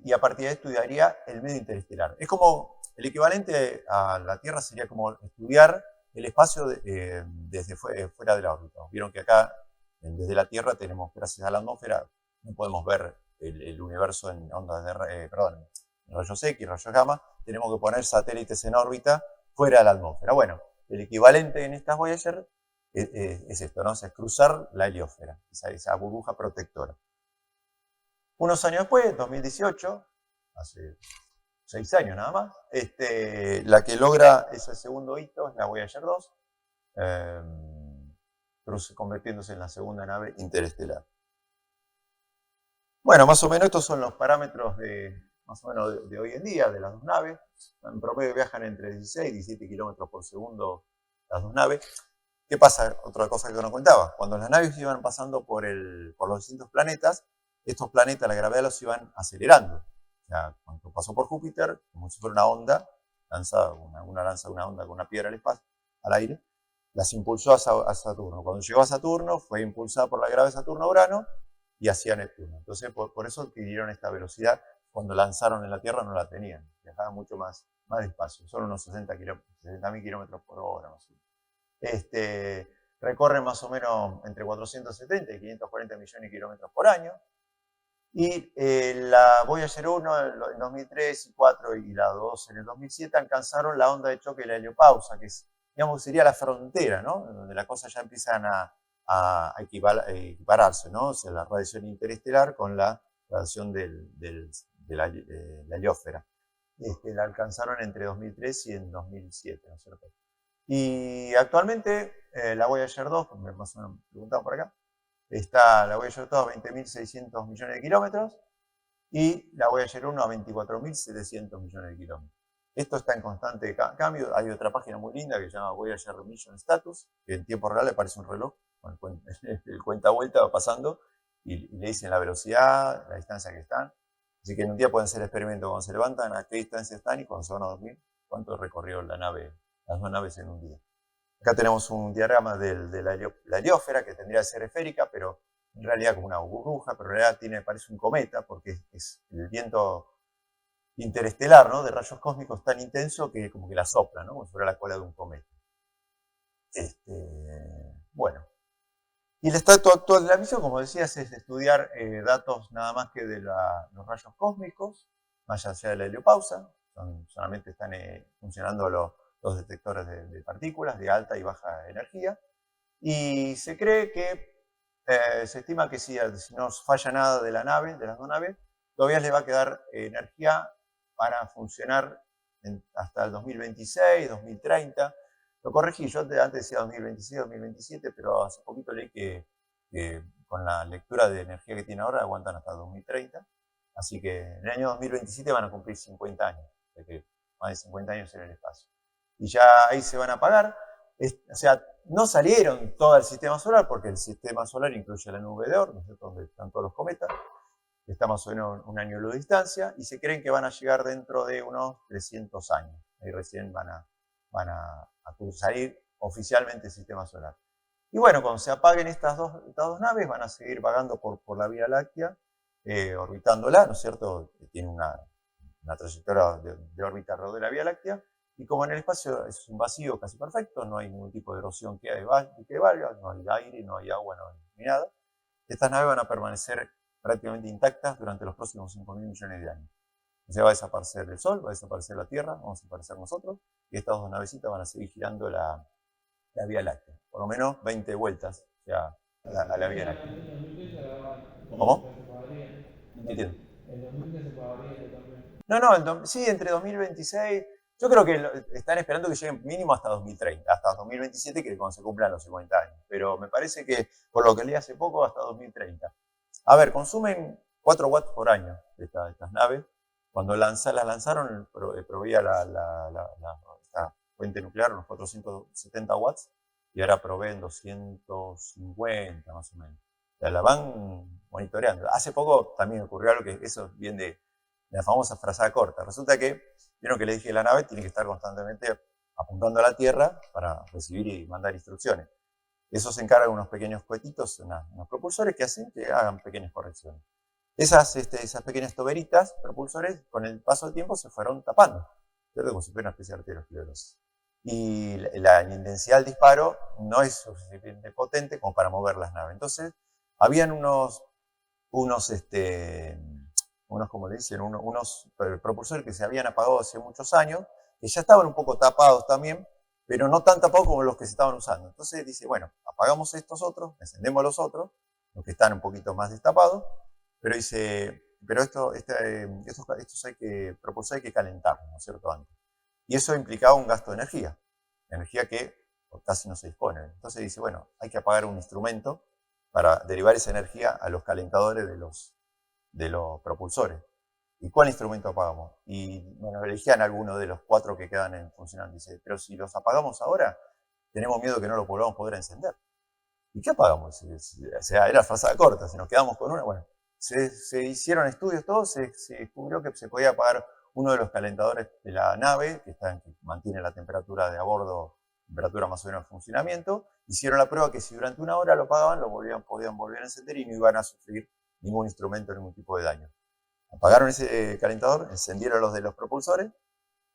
Y a partir de esto estudiaría el medio interestelar. Es como el equivalente a la Tierra sería como estudiar el espacio desde fuera de la órbita. Vieron que acá, desde la Tierra, tenemos, gracias a la atmósfera, no podemos ver el universo en ondas de, en rayos X, rayos gamma. Tenemos que poner satélites en órbita fuera de la atmósfera. Bueno, el equivalente en estas Voyager es esto, ¿no? O sea, es cruzar la heliosfera, esa burbuja protectora. Unos años después, 2018, hace 6 años nada más, la que logra ese segundo hito es la Voyager 2, convirtiéndose en la segunda nave interestelar. Bueno, más o menos estos son los parámetros más o menos de hoy en día de las dos naves. En promedio viajan entre 16 y 17 kilómetros por segundo las dos naves. ¿Qué pasa? Otra cosa que no contaba. Cuando las naves iban pasando por los distintos planetas, estos planetas, la gravedad los iban acelerando. O sea, cuando pasó por Júpiter, como si fuera una onda, lanza una onda con una piedra al espacio, al aire, las impulsó a Saturno. Cuando llegó a Saturno, fue impulsada por la gravedad de Saturno-Urano y hacia Neptuno. Entonces, por eso adquirieron esta velocidad. Cuando lanzaron en la Tierra no la tenían, viajaban mucho más despacio, solo unos 60.000 kilómetros por hora, más o menos. Recorren más o menos entre 470 y 540 millones de kilómetros por año. Y la Voyager 1 en 2003 y 2004 y la 2 en el 2007 alcanzaron la onda de choque de la heliopausa, que digamos, sería la frontera, ¿no? Donde las cosas ya empiezan a equipararse, ¿no? O sea, la radiación interestelar con la radiación de la heliosfera. La alcanzaron entre 2003 y en 2007, ¿no es cierto? Y actualmente la Voyager 2, más o menos me preguntaban por acá, está la Voyager 2 a 20.600 millones de kilómetros y la Voyager 1 a 24.700 millones de kilómetros. Esto está en constante cambio. Hay otra página muy linda que se llama Voyager Mission Status, que en tiempo real le aparece un reloj, el cuenta vuelta va pasando y le dicen la velocidad, la distancia que están. Así que en un día pueden hacer experimentos cuando se levantan, a qué distancia están y cuando se van a dormir, cuánto recorrió las dos naves en un día. Acá tenemos un diagrama de la heliosfera, que tendría que ser esférica, pero en realidad como una burbuja, pero en realidad parece un cometa, porque es el viento interestelar, ¿no? De rayos cósmicos tan intenso que como que la sopla, ¿no? Como si fuera la cola de un cometa. Bueno. Y el estatus actual de la misión, como decías, es estudiar datos nada más que de los rayos cósmicos, más allá de la heliopausa. Solamente están funcionando los detectores de partículas de alta y baja energía. Y se cree que, se estima que si no falla nada de las dos naves, todavía les va a quedar energía para funcionar hasta el 2026, 2030. Lo corregí, yo antes decía 2026, 2027, pero hace poquito leí que con la lectura de energía que tiene ahora aguantan hasta 2030. Así que en el año 2027 van a cumplir 50 años, que más de 50 años en el espacio. Y ya ahí se van a apagar. O sea, no salieron todo el sistema solar, porque el sistema solar incluye la nube de Oort, ¿no es cierto?, donde están todos los cometas, que está más o menos un año luz de distancia, y se creen que van a llegar dentro de unos 300 años. Ahí recién van a salir oficialmente el sistema solar. Y bueno, cuando se apaguen estas dos naves, van a seguir vagando por la Vía Láctea, orbitándola, ¿no es cierto? Tiene una trayectoria de órbita alrededor de la Vía Láctea, y como en el espacio es un vacío casi perfecto, no hay ningún tipo de erosión que valga, no hay aire, no hay agua, no hay ni nada, estas naves van a permanecer prácticamente intactas durante los próximos 5.000 millones de años. O sea, va a desaparecer el Sol, va a desaparecer la Tierra, vamos a desaparecer nosotros, y estas dos navecitas van a seguir girando la Vía Láctea. Por lo menos 20 vueltas, o sea, a la Vía Láctea. ¿Cómo? No entiendo. El 2000 se pagaría también. No, sí, entre 2026, Yo creo que están esperando que lleguen mínimo hasta 2030, hasta 2027, que es cuando se cumplan los 50 años. Pero me parece que, por lo que leí hace poco, hasta 2030. A ver, consumen 4 watts por año estas naves. Cuando las lanzaron, proveía esta fuente nuclear unos 470 watts y ahora proveen 250 más o menos. O sea, la van monitoreando. Hace poco también ocurrió algo que eso viene de la famosa frazada corta. Resulta que, vieron que les dije que la nave tiene que estar constantemente apuntando a la Tierra para recibir y mandar instrucciones. Eso se encarga de unos pequeños cohetitos, unos propulsores que hacen que hagan pequeñas correcciones. Esas pequeñas toberitas, propulsores, con el paso del tiempo se fueron tapando, ¿cierto? Como si fuera una especie de arteriosclerosis. Y la intensidad del disparo no es suficientemente potente como para mover las naves. Entonces, habían unos como le dicen, unos propulsores que se habían apagado hace muchos años, que ya estaban un poco tapados también, pero no tan tapados como los que se estaban usando. Entonces dice, bueno, apagamos estos otros, encendemos los otros, los que están un poquito más destapados, pero dice, pero estos propulsores hay que calentarlos, ¿no es cierto?, antes. Y eso implicaba un gasto de energía que casi no se dispone. Entonces dice, bueno, hay que apagar un instrumento para derivar esa energía a los calentadores de los propulsores. ¿Y cuál instrumento apagamos? Y bueno, elegían alguno de los 4 que quedan funcionando. Dice, pero si los apagamos ahora, tenemos miedo que no lo volvamos a poder encender. ¿Y qué apagamos? O sea, era frazada corta, si nos quedamos con una, bueno, se hicieron estudios todos, se descubrió que se podía apagar uno de los calentadores de la nave, que mantiene la temperatura de a bordo, temperatura más o menos en funcionamiento. Hicieron la prueba que si durante una hora lo apagaban, podían volver a encender y no iban a sufrir ningún instrumento, ningún tipo de daño. Apagaron ese calentador, encendieron los de los propulsores,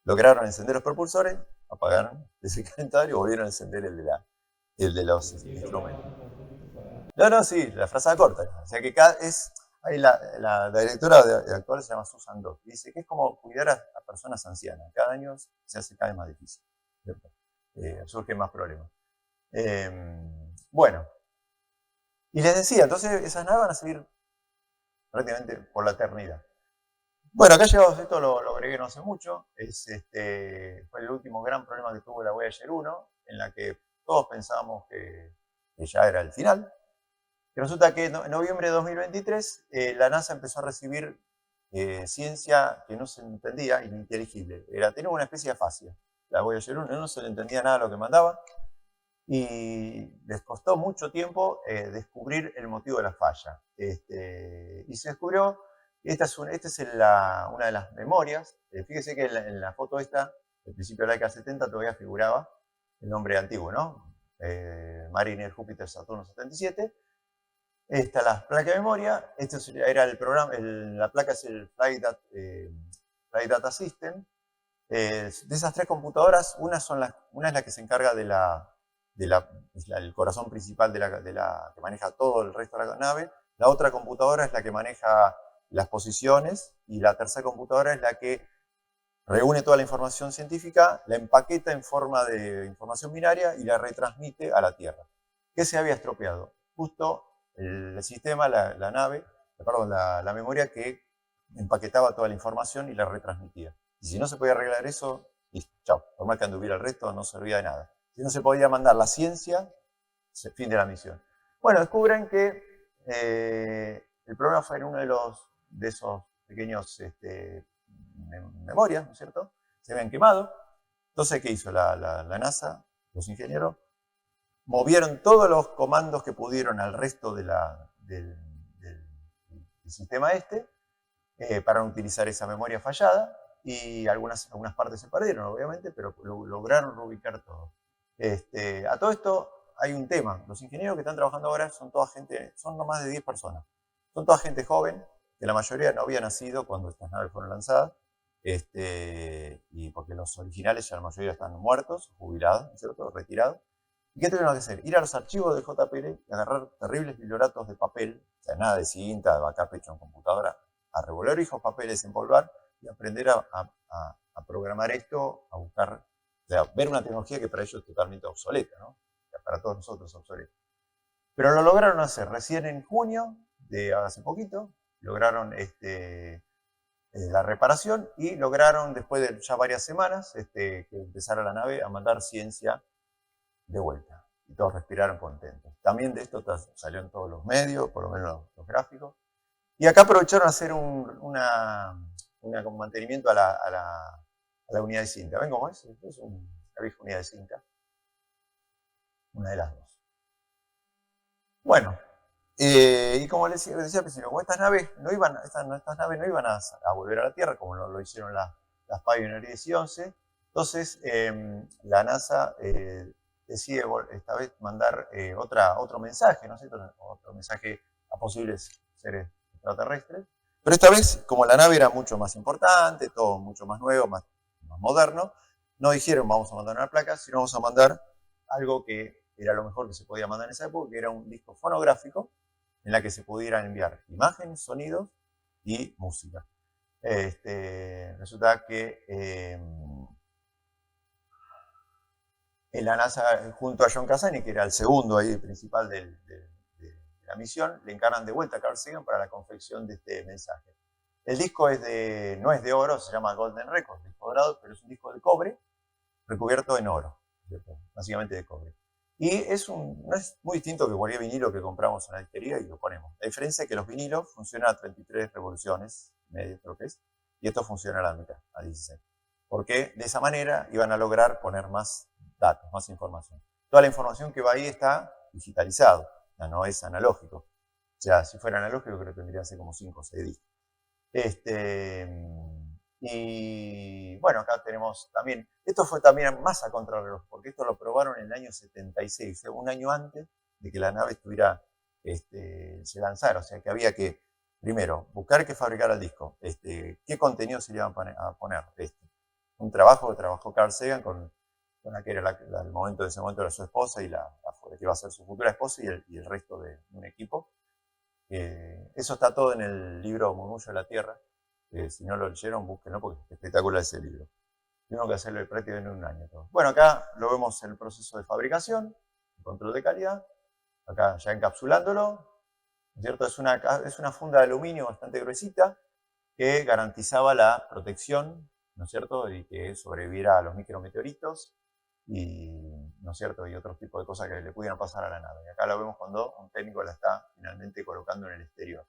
lograron encender los propulsores, apagaron ese calentador y volvieron a encender el de los instrumentos. No, sí, la frazada corta. O sea que ahí la directora actual se llama Susan Dodd. Dice que es como cuidar a personas ancianas. Cada año se hace cada vez más difícil, ¿cierto? Surgen más problemas. Bueno, y les decía, entonces esas naves van a seguir prácticamente por la eternidad. Bueno, acá llegados a esto lo agregué no hace mucho. Fue el último gran problema que tuvo la Voyager 1, en la que todos pensábamos que ya era el final. Y resulta que en noviembre de 2023 la NASA empezó a recibir ciencia que no se entendía, ininteligible. Tenía una especie de afasia. La Voyager 1 no se le entendía nada a lo que mandaba y les costó mucho tiempo descubrir el motivo de la falla. Y se descubrió, esta es una de las memorias. Fíjese que en la foto esta, del principio de la década 70, todavía figuraba el nombre antiguo, ¿no? Mariner Júpiter Saturno 77. Esta es la placa de memoria. Esto era el programa, la placa es el Flight Data System. De esas 3 computadoras, una es la que se encarga del corazón principal que maneja todo el resto de la nave. La otra computadora es la que maneja las posiciones y la tercera computadora es la que reúne toda la información científica, la empaqueta en forma de información binaria y la retransmite a la Tierra. ¿Qué se había estropeado? Justo el sistema, la memoria que empaquetaba toda la información y la retransmitía. Y si no se podía arreglar eso, listo, chao. Por más que anduviera el resto, no servía de nada. Si no se podía mandar la ciencia, fin de la misión. Bueno, descubren que el problema fue en uno de esos pequeños memorias, ¿no es cierto? Se habían quemado. Entonces, ¿qué hizo la NASA? Los ingenieros movieron todos los comandos que pudieron al resto del sistema para no utilizar esa memoria fallada, y algunas partes se perdieron, obviamente, pero lograron reubicar todo. A todo esto hay un tema. Los ingenieros que están trabajando ahora son no más de 10 personas. Son toda gente joven, que la mayoría no había nacido cuando estas naves fueron lanzadas, y porque los originales ya la mayoría están muertos, jubilados, ¿no es cierto?, retirados. ¿Y qué tuvieron que hacer? Ir a los archivos de JPL y agarrar terribles biblioratos de papel, o sea, nada de cinta, de backup hecho en computadora, a revolver viejos papeles, empolvar y aprender a programar esto, a buscar, o sea, ver una tecnología que para ellos es totalmente obsoleta, ¿no? Para todos nosotros obsoleta. Pero lo lograron hacer recién en junio de hace poquito, lograron la reparación y lograron, después de ya varias semanas, que empezara la nave a mandar ciencia de vuelta. Y todos respiraron contentos. También de esto salió en todos los medios, por lo menos los gráficos. Y acá aprovecharon a hacer un mantenimiento a la unidad de cinta. ¿Ven cómo es? Es una vieja unidad de cinta. Una de las dos. Bueno, y como les decía al principio, como estas naves no iban a volver a la Tierra, como lo hicieron las Pioneer 10 y 11, entonces la NASA decide esta vez mandar otro mensaje, ¿no es cierto? Otro mensaje a posibles seres extraterrestres. Pero esta vez, como la nave era mucho más importante, todo mucho más nuevo, más moderno, no dijeron vamos a mandar una placa, sino vamos a mandar algo que era lo mejor que se podía mandar en esa época, que era un disco fonográfico en la que se pudieran enviar imágenes, sonidos y música. Resulta que en la NASA, junto a John Cassini, que era el segundo ahí principal de la misión, le encargan de vuelta a Carl Sagan para la confección de este mensaje. El disco no es de oro, se llama Golden Record, disco dorado, pero es un disco de cobre recubierto en oro, ¿cierto? Básicamente de cobre. Y no es muy distinto que cualquier vinilo que compramos en la disquería y lo ponemos. La diferencia es que los vinilos funcionan a 33 revoluciones, medio creo que es, y esto funciona a la mitad, a 16. Porque de esa manera iban a lograr poner más datos, más información. Toda la información que va ahí está digitalizado, ya no es analógico. O sea, si fuera analógico creo que tendría que ser como 5 o 6 discos. Y bueno, acá tenemos también, esto fue también más a contrarreloj, porque esto lo probaron en el año 76, un año antes de que la nave se lanzara. O sea que había que, primero, buscar que fabricara el disco, qué contenido se le iban a poner. Un trabajo que trabajó Carl Sagan con la que era en ese momento era su esposa y la que iba a ser su futura esposa y el resto de un equipo. Eso está todo en el libro Murmullo de la Tierra. Si no lo leyeron, búsquenlo porque es espectacular ese libro. Tengo que hacerlo prácticamente en un año. Bueno, acá lo vemos en el proceso de fabricación, el control de calidad. Acá ya encapsulándolo, ¿cierto? Es una funda de aluminio bastante gruesita que garantizaba la protección, ¿no es cierto? Y que sobreviviera a los micrometeoritos y, ¿no es cierto? Y otros tipos de cosas que le pudieran pasar a la nave. Y acá lo vemos cuando un técnico la está finalmente colocando en el exterior.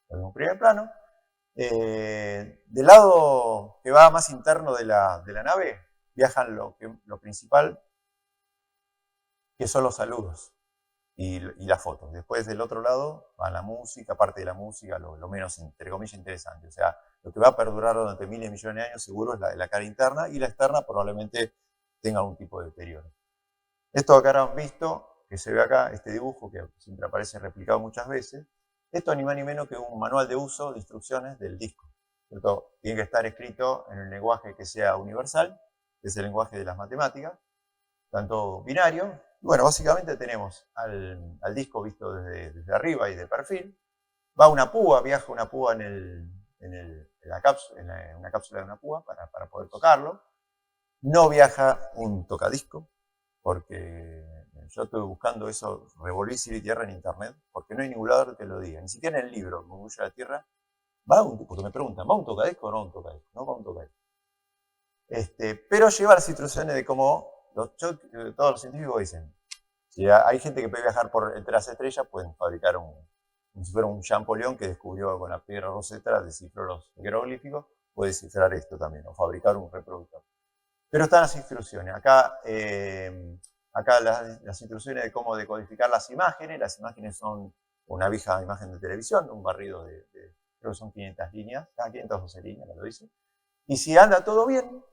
En un primer plano. Del lado que va más interno de la nave, viajan lo principal, que son los saludos y las fotos. Después del otro lado va la música, parte de la música, lo menos, entre comillas, interesante. O sea, lo que va a perdurar durante miles y millones de años seguro es la cara interna, y la externa probablemente tenga algún tipo de deterioro. Esto acá han visto, que se ve acá, este dibujo que siempre aparece replicado muchas veces. Esto ni más ni menos que un manual de uso de instrucciones del disco, ¿cierto? Tiene que estar escrito en un lenguaje que sea universal, que es el lenguaje de las matemáticas, tanto binario. Bueno, básicamente tenemos al disco visto desde arriba y de perfil. Va una púa, viaja una púa en una cápsula de una púa para poder tocarlo. No viaja un tocadisco, porque yo estuve buscando eso, revolví cielo y tierra en internet, porque no hay ningún lado que lo diga, ni siquiera en el libro, Murmullo de la Tierra, porque me preguntan, ¿va un tocadisco o no un tocadisco? No va un tocadisco. Pero lleva las instrucciones de cómo, todos los científicos dicen, si hay gente que puede viajar entre las estrellas, pueden fabricar como si fuera un Champollion que descubrió con la piedra Rosetta, descifró los jeroglíficos, puede descifrar esto también, o fabricar un reproductor. Pero están las instrucciones. Acá las instrucciones de cómo decodificar las imágenes. Las imágenes son una vieja imagen de televisión, un barrido creo que son 500 líneas, 512 líneas, lo dice. Y si anda todo bien,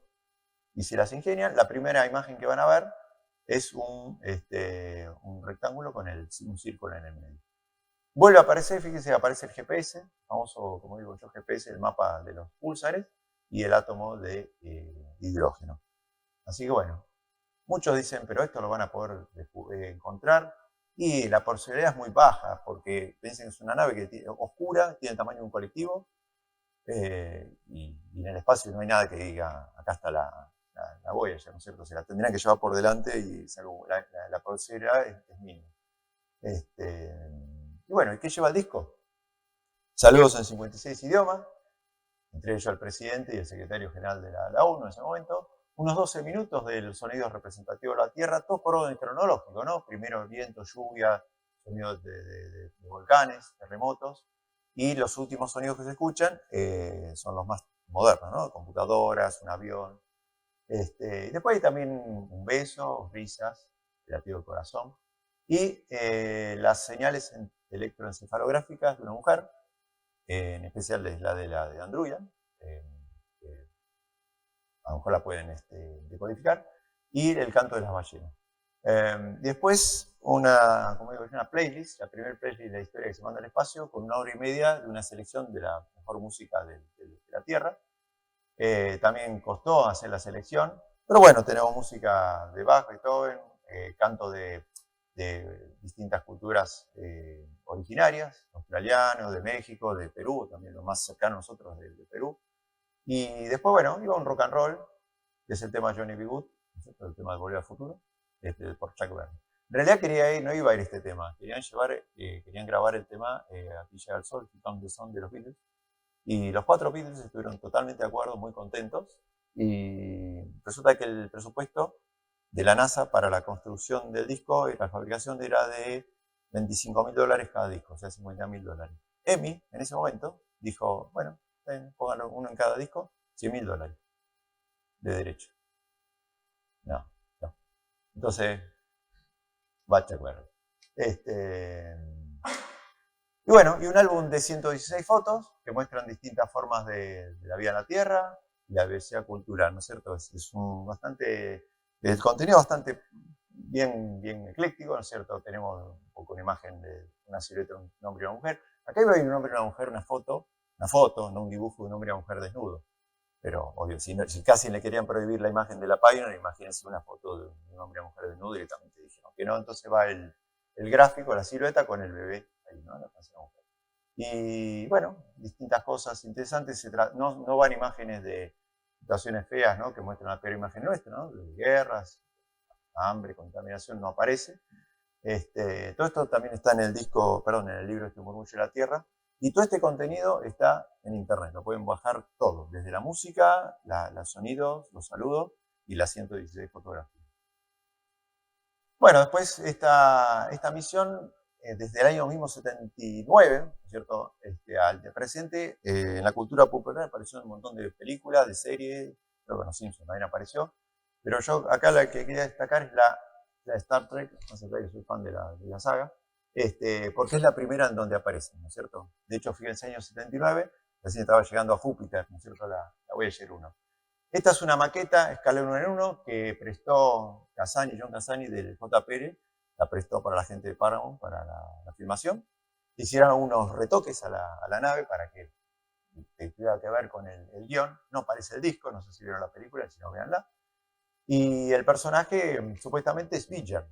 y si las ingenian, la primera imagen que van a ver es un rectángulo con un círculo en el medio. Vuelve a aparecer, fíjense, aparece el GPS, famoso, como digo yo, GPS, el mapa de los púlsares, y el átomo de hidrógeno. Así que bueno, muchos dicen, pero esto lo van a poder encontrar, y la posibilidad es muy baja, porque piensen que es una nave que oscura, tiene el tamaño de un colectivo, y en el espacio no hay nada que diga, acá está la Voyager, ¿no es cierto? Se la tendrían que llevar por delante y la posibilidad es mínima. Y bueno, ¿y qué lleva el disco? Saludos en 56 idiomas. entre ellos el presidente y el secretario general de la ONU en ese momento, unos 12 minutos del sonido representativo de la Tierra, todo por orden cronológico, ¿no? Primero el viento, lluvia, sonidos de volcanes, terremotos, y los últimos sonidos que se escuchan son los más modernos, ¿no? Computadoras, un avión. Después hay también un beso, risas, latido del corazón, y las señales electroencefalográficas de una mujer, en especial es la de Andruyan, a lo mejor la pueden decodificar, y el canto de las ballenas. Después como digo, una playlist, la primera playlist de la historia que se manda al espacio, con 1 hora y media de una selección de la mejor música de la Tierra. También costó hacer la selección, pero bueno, tenemos música de Bach, Beethoven, canto de distintas culturas originarias, australianos, de México, de Perú, también lo más cercano a nosotros de Perú. Y después, bueno, iba un rock and roll, que es el tema Johnny B. Good, el tema de Volver al Futuro, por Chuck Berry. En realidad no iba a ir este tema, querían grabar el tema Aquí llega el sol, Here Comes the Sun de los Beatles. Y los 4 Beatles estuvieron totalmente de acuerdo, muy contentos. Y resulta que el presupuesto de la NASA para la construcción del disco y la fabricación era de $25.000 cada disco, o sea, $50.000. EMI, en ese momento, dijo, bueno, pónganlo uno en cada disco, $100.000 de derecho. No. Entonces, va Chuck Berry. Y bueno, y un álbum de 116 fotos que muestran distintas formas de la vida en la Tierra y la diversidad cultural, ¿no es cierto? El contenido bastante bien ecléctico, ¿no es cierto? Tenemos un poco una imagen de una silueta de un hombre y una mujer. Acá hay un hombre y una mujer, una foto, no un dibujo de un hombre y una mujer desnudo. Pero, obvio, si casi le querían prohibir la imagen de la página, imagínense una foto de un hombre y una mujer desnudo, directamente dijeron que no, entonces va el gráfico, la silueta con el bebé ahí, ¿no? La mujer. Y bueno, distintas cosas interesantes, no van imágenes de situaciones feas, ¿no? Que muestran la peor imagen nuestra, ¿no? De guerras, hambre, contaminación, no aparece. Todo esto también está en el libro Murmullo de la Tierra, y todo este contenido está en internet, lo pueden bajar todo, desde la música, los sonidos, los saludos y las 116 fotografías. Bueno, después esta misión, desde el año mismo 79, ¿no es cierto?, al presente, en la cultura popular apareció un montón de películas, de series, creo que los Simpsons también apareció, pero yo acá la que quería destacar es la Star Trek, no sé si soy fan de la saga, porque es la primera en donde aparece, ¿no es cierto? De hecho, fíjense, en el año 79, recién estaba llegando a Júpiter, ¿no es cierto?, la Voyager 1. Esta es una maqueta escala 1 en 1 que prestó John Cassani del JPL, la prestó para la gente de Paramount, para la filmación. Hicieron unos retoques a la nave para que tuviera que ver con el guión. No aparece el disco, no sé si vieron la película, si no, véanla. Y el personaje supuestamente es Beecher,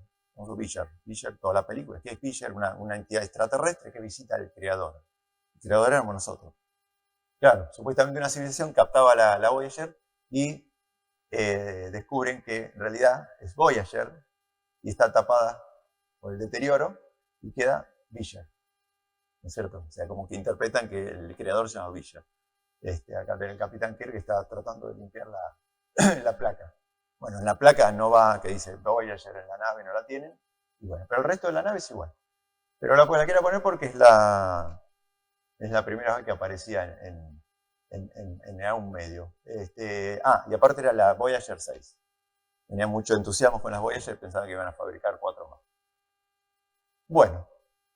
toda la película. ¿Qué es Beecher? Una entidad extraterrestre que visita al creador. El creador éramos nosotros. Claro, supuestamente una civilización captaba la Voyager y descubren que en realidad es Voyager y está tapada por el deterioro y queda Beecher, ¿no es cierto? O sea, como que interpretan que el creador se llama Beecher. Acá ven el capitán Kirk que está tratando de limpiar la placa. Bueno, en la placa no va, que dice Voyager en la nave, no la tienen, y bueno, pero el resto de la nave es igual. Pero la quiero poner porque es la primera vez que aparecía en un medio. Y aparte era la Voyager 6. Tenía mucho entusiasmo con las Voyager, pensaba que iban a fabricar 4 más. Bueno,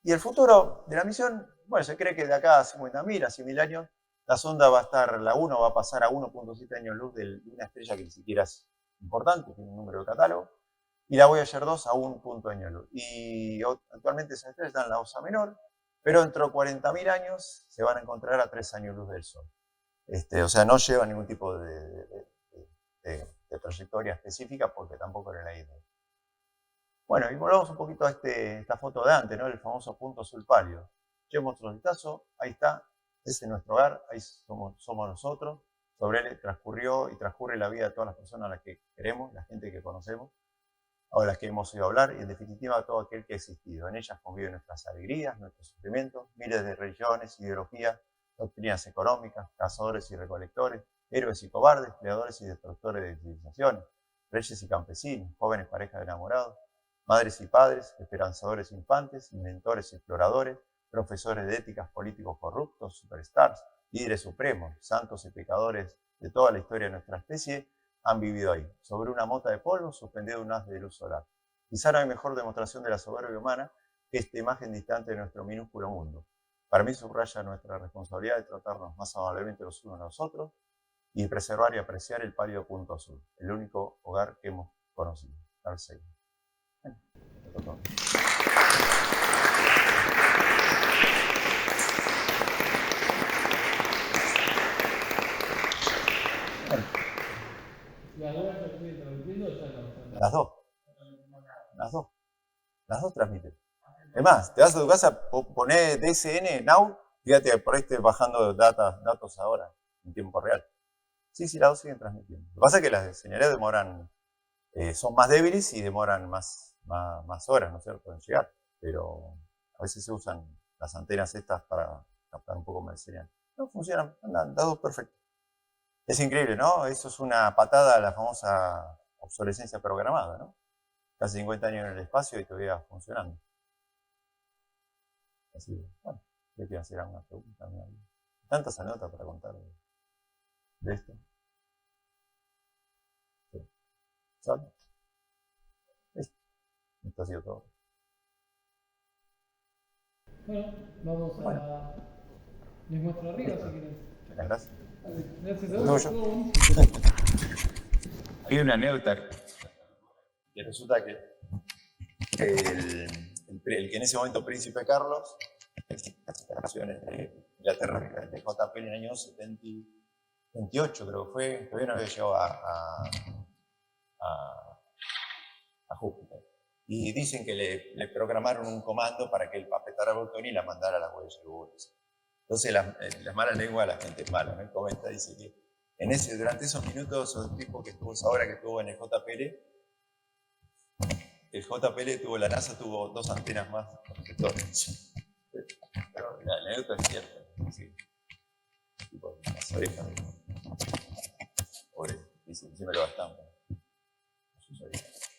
y el futuro de la misión, bueno, se cree que de acá a 50.000, a 100.000 años, la sonda la 1 va a pasar a 1.7 años luz de una estrella que ni siquiera es importante, tiene un número de catálogo, y la Voyager 2 a 1 punto año luz. Y actualmente esa estrella está en la Osa Menor, pero dentro de 40.000 años se van a encontrar a 3 años luz del Sol. O sea, no lleva ningún tipo de trayectoria específica porque tampoco era la idea. Bueno, y volvamos un poquito a esta foto de antes, ¿no? El famoso punto azul pálido. Echemos otro vistazo, ahí está, ese es nuestro hogar, ahí somos nosotros. Sobre él transcurrió y transcurre la vida de todas las personas a las que queremos, la gente que conocemos, o las que hemos oído hablar, y en definitiva todo aquel que ha existido. En ellas conviven nuestras alegrías, nuestros sufrimientos, miles de religiones, ideologías, doctrinas económicas, cazadores y recolectores, héroes y cobardes, creadores y destructores de civilizaciones, reyes y campesinos, jóvenes parejas de enamorados, madres y padres, esperanzadores infantes, inventores y exploradores, profesores de éticas, políticos corruptos, superstars, líderes supremos, santos y pecadores de toda la historia de nuestra especie, han vivido ahí, sobre una mota de polvo suspendido de un haz de luz solar. Quizá no hay mejor demostración de la soberbia humana que esta imagen distante de nuestro minúsculo mundo. Para mí subraya nuestra responsabilidad de tratarnos más amablemente los unos a los otros y preservar y apreciar el pálido punto azul, el único hogar que hemos conocido. Carl Sagan. Bueno, ¿La web se sigue transmitiendo o ya no? las dos. Las dos transmiten. Es más, te vas a tu casa, ponés DSN Now, fíjate, por ahí estés bajando datos ahora, en tiempo real. Sí, las dos siguen transmitiendo. Lo que pasa es que las señales demoran, son más débiles y demoran más horas, ¿no es cierto?, en llegar. Pero a veces se usan las antenas estas para captar un poco más de señal. No, funcionan, andan, las dos perfecto. Es increíble, ¿no? Eso es una patada a la famosa obsolescencia programada, ¿no? Casi 50 años en el espacio y todavía funcionando. Así que, bueno, ¿qué te hacer alguna pregunta? Tantas anécdotas para contar de esto. Sí. ¿Sale? Esto ha sido todo. Bueno, vamos a... Les muestro arriba si quieren. Muchas gracias. Gracias a No, vos. yo. Estuvo buenísimo. Hay una anécdota. Y resulta que el que en ese momento príncipe Carlos, naciones de Inglaterra, de JP en el año 78 creo que fue, todavía no había llegado a Júpiter. Y dicen que le programaron un comando para que él papetara a Botón y la mandara a las huellas de Google. Entonces las malas lenguas de la gente es mala, ¿no? Comenta, dice que durante esos minutos, el tipo que estuvo, esa hora que estuvo en el JPL, la NASA tuvo 2 antenas más receptores. Pero la anécdota es cierta. Sí. Tipo, las orejas. Pobre, dice, me lo gastan. Sus orejas.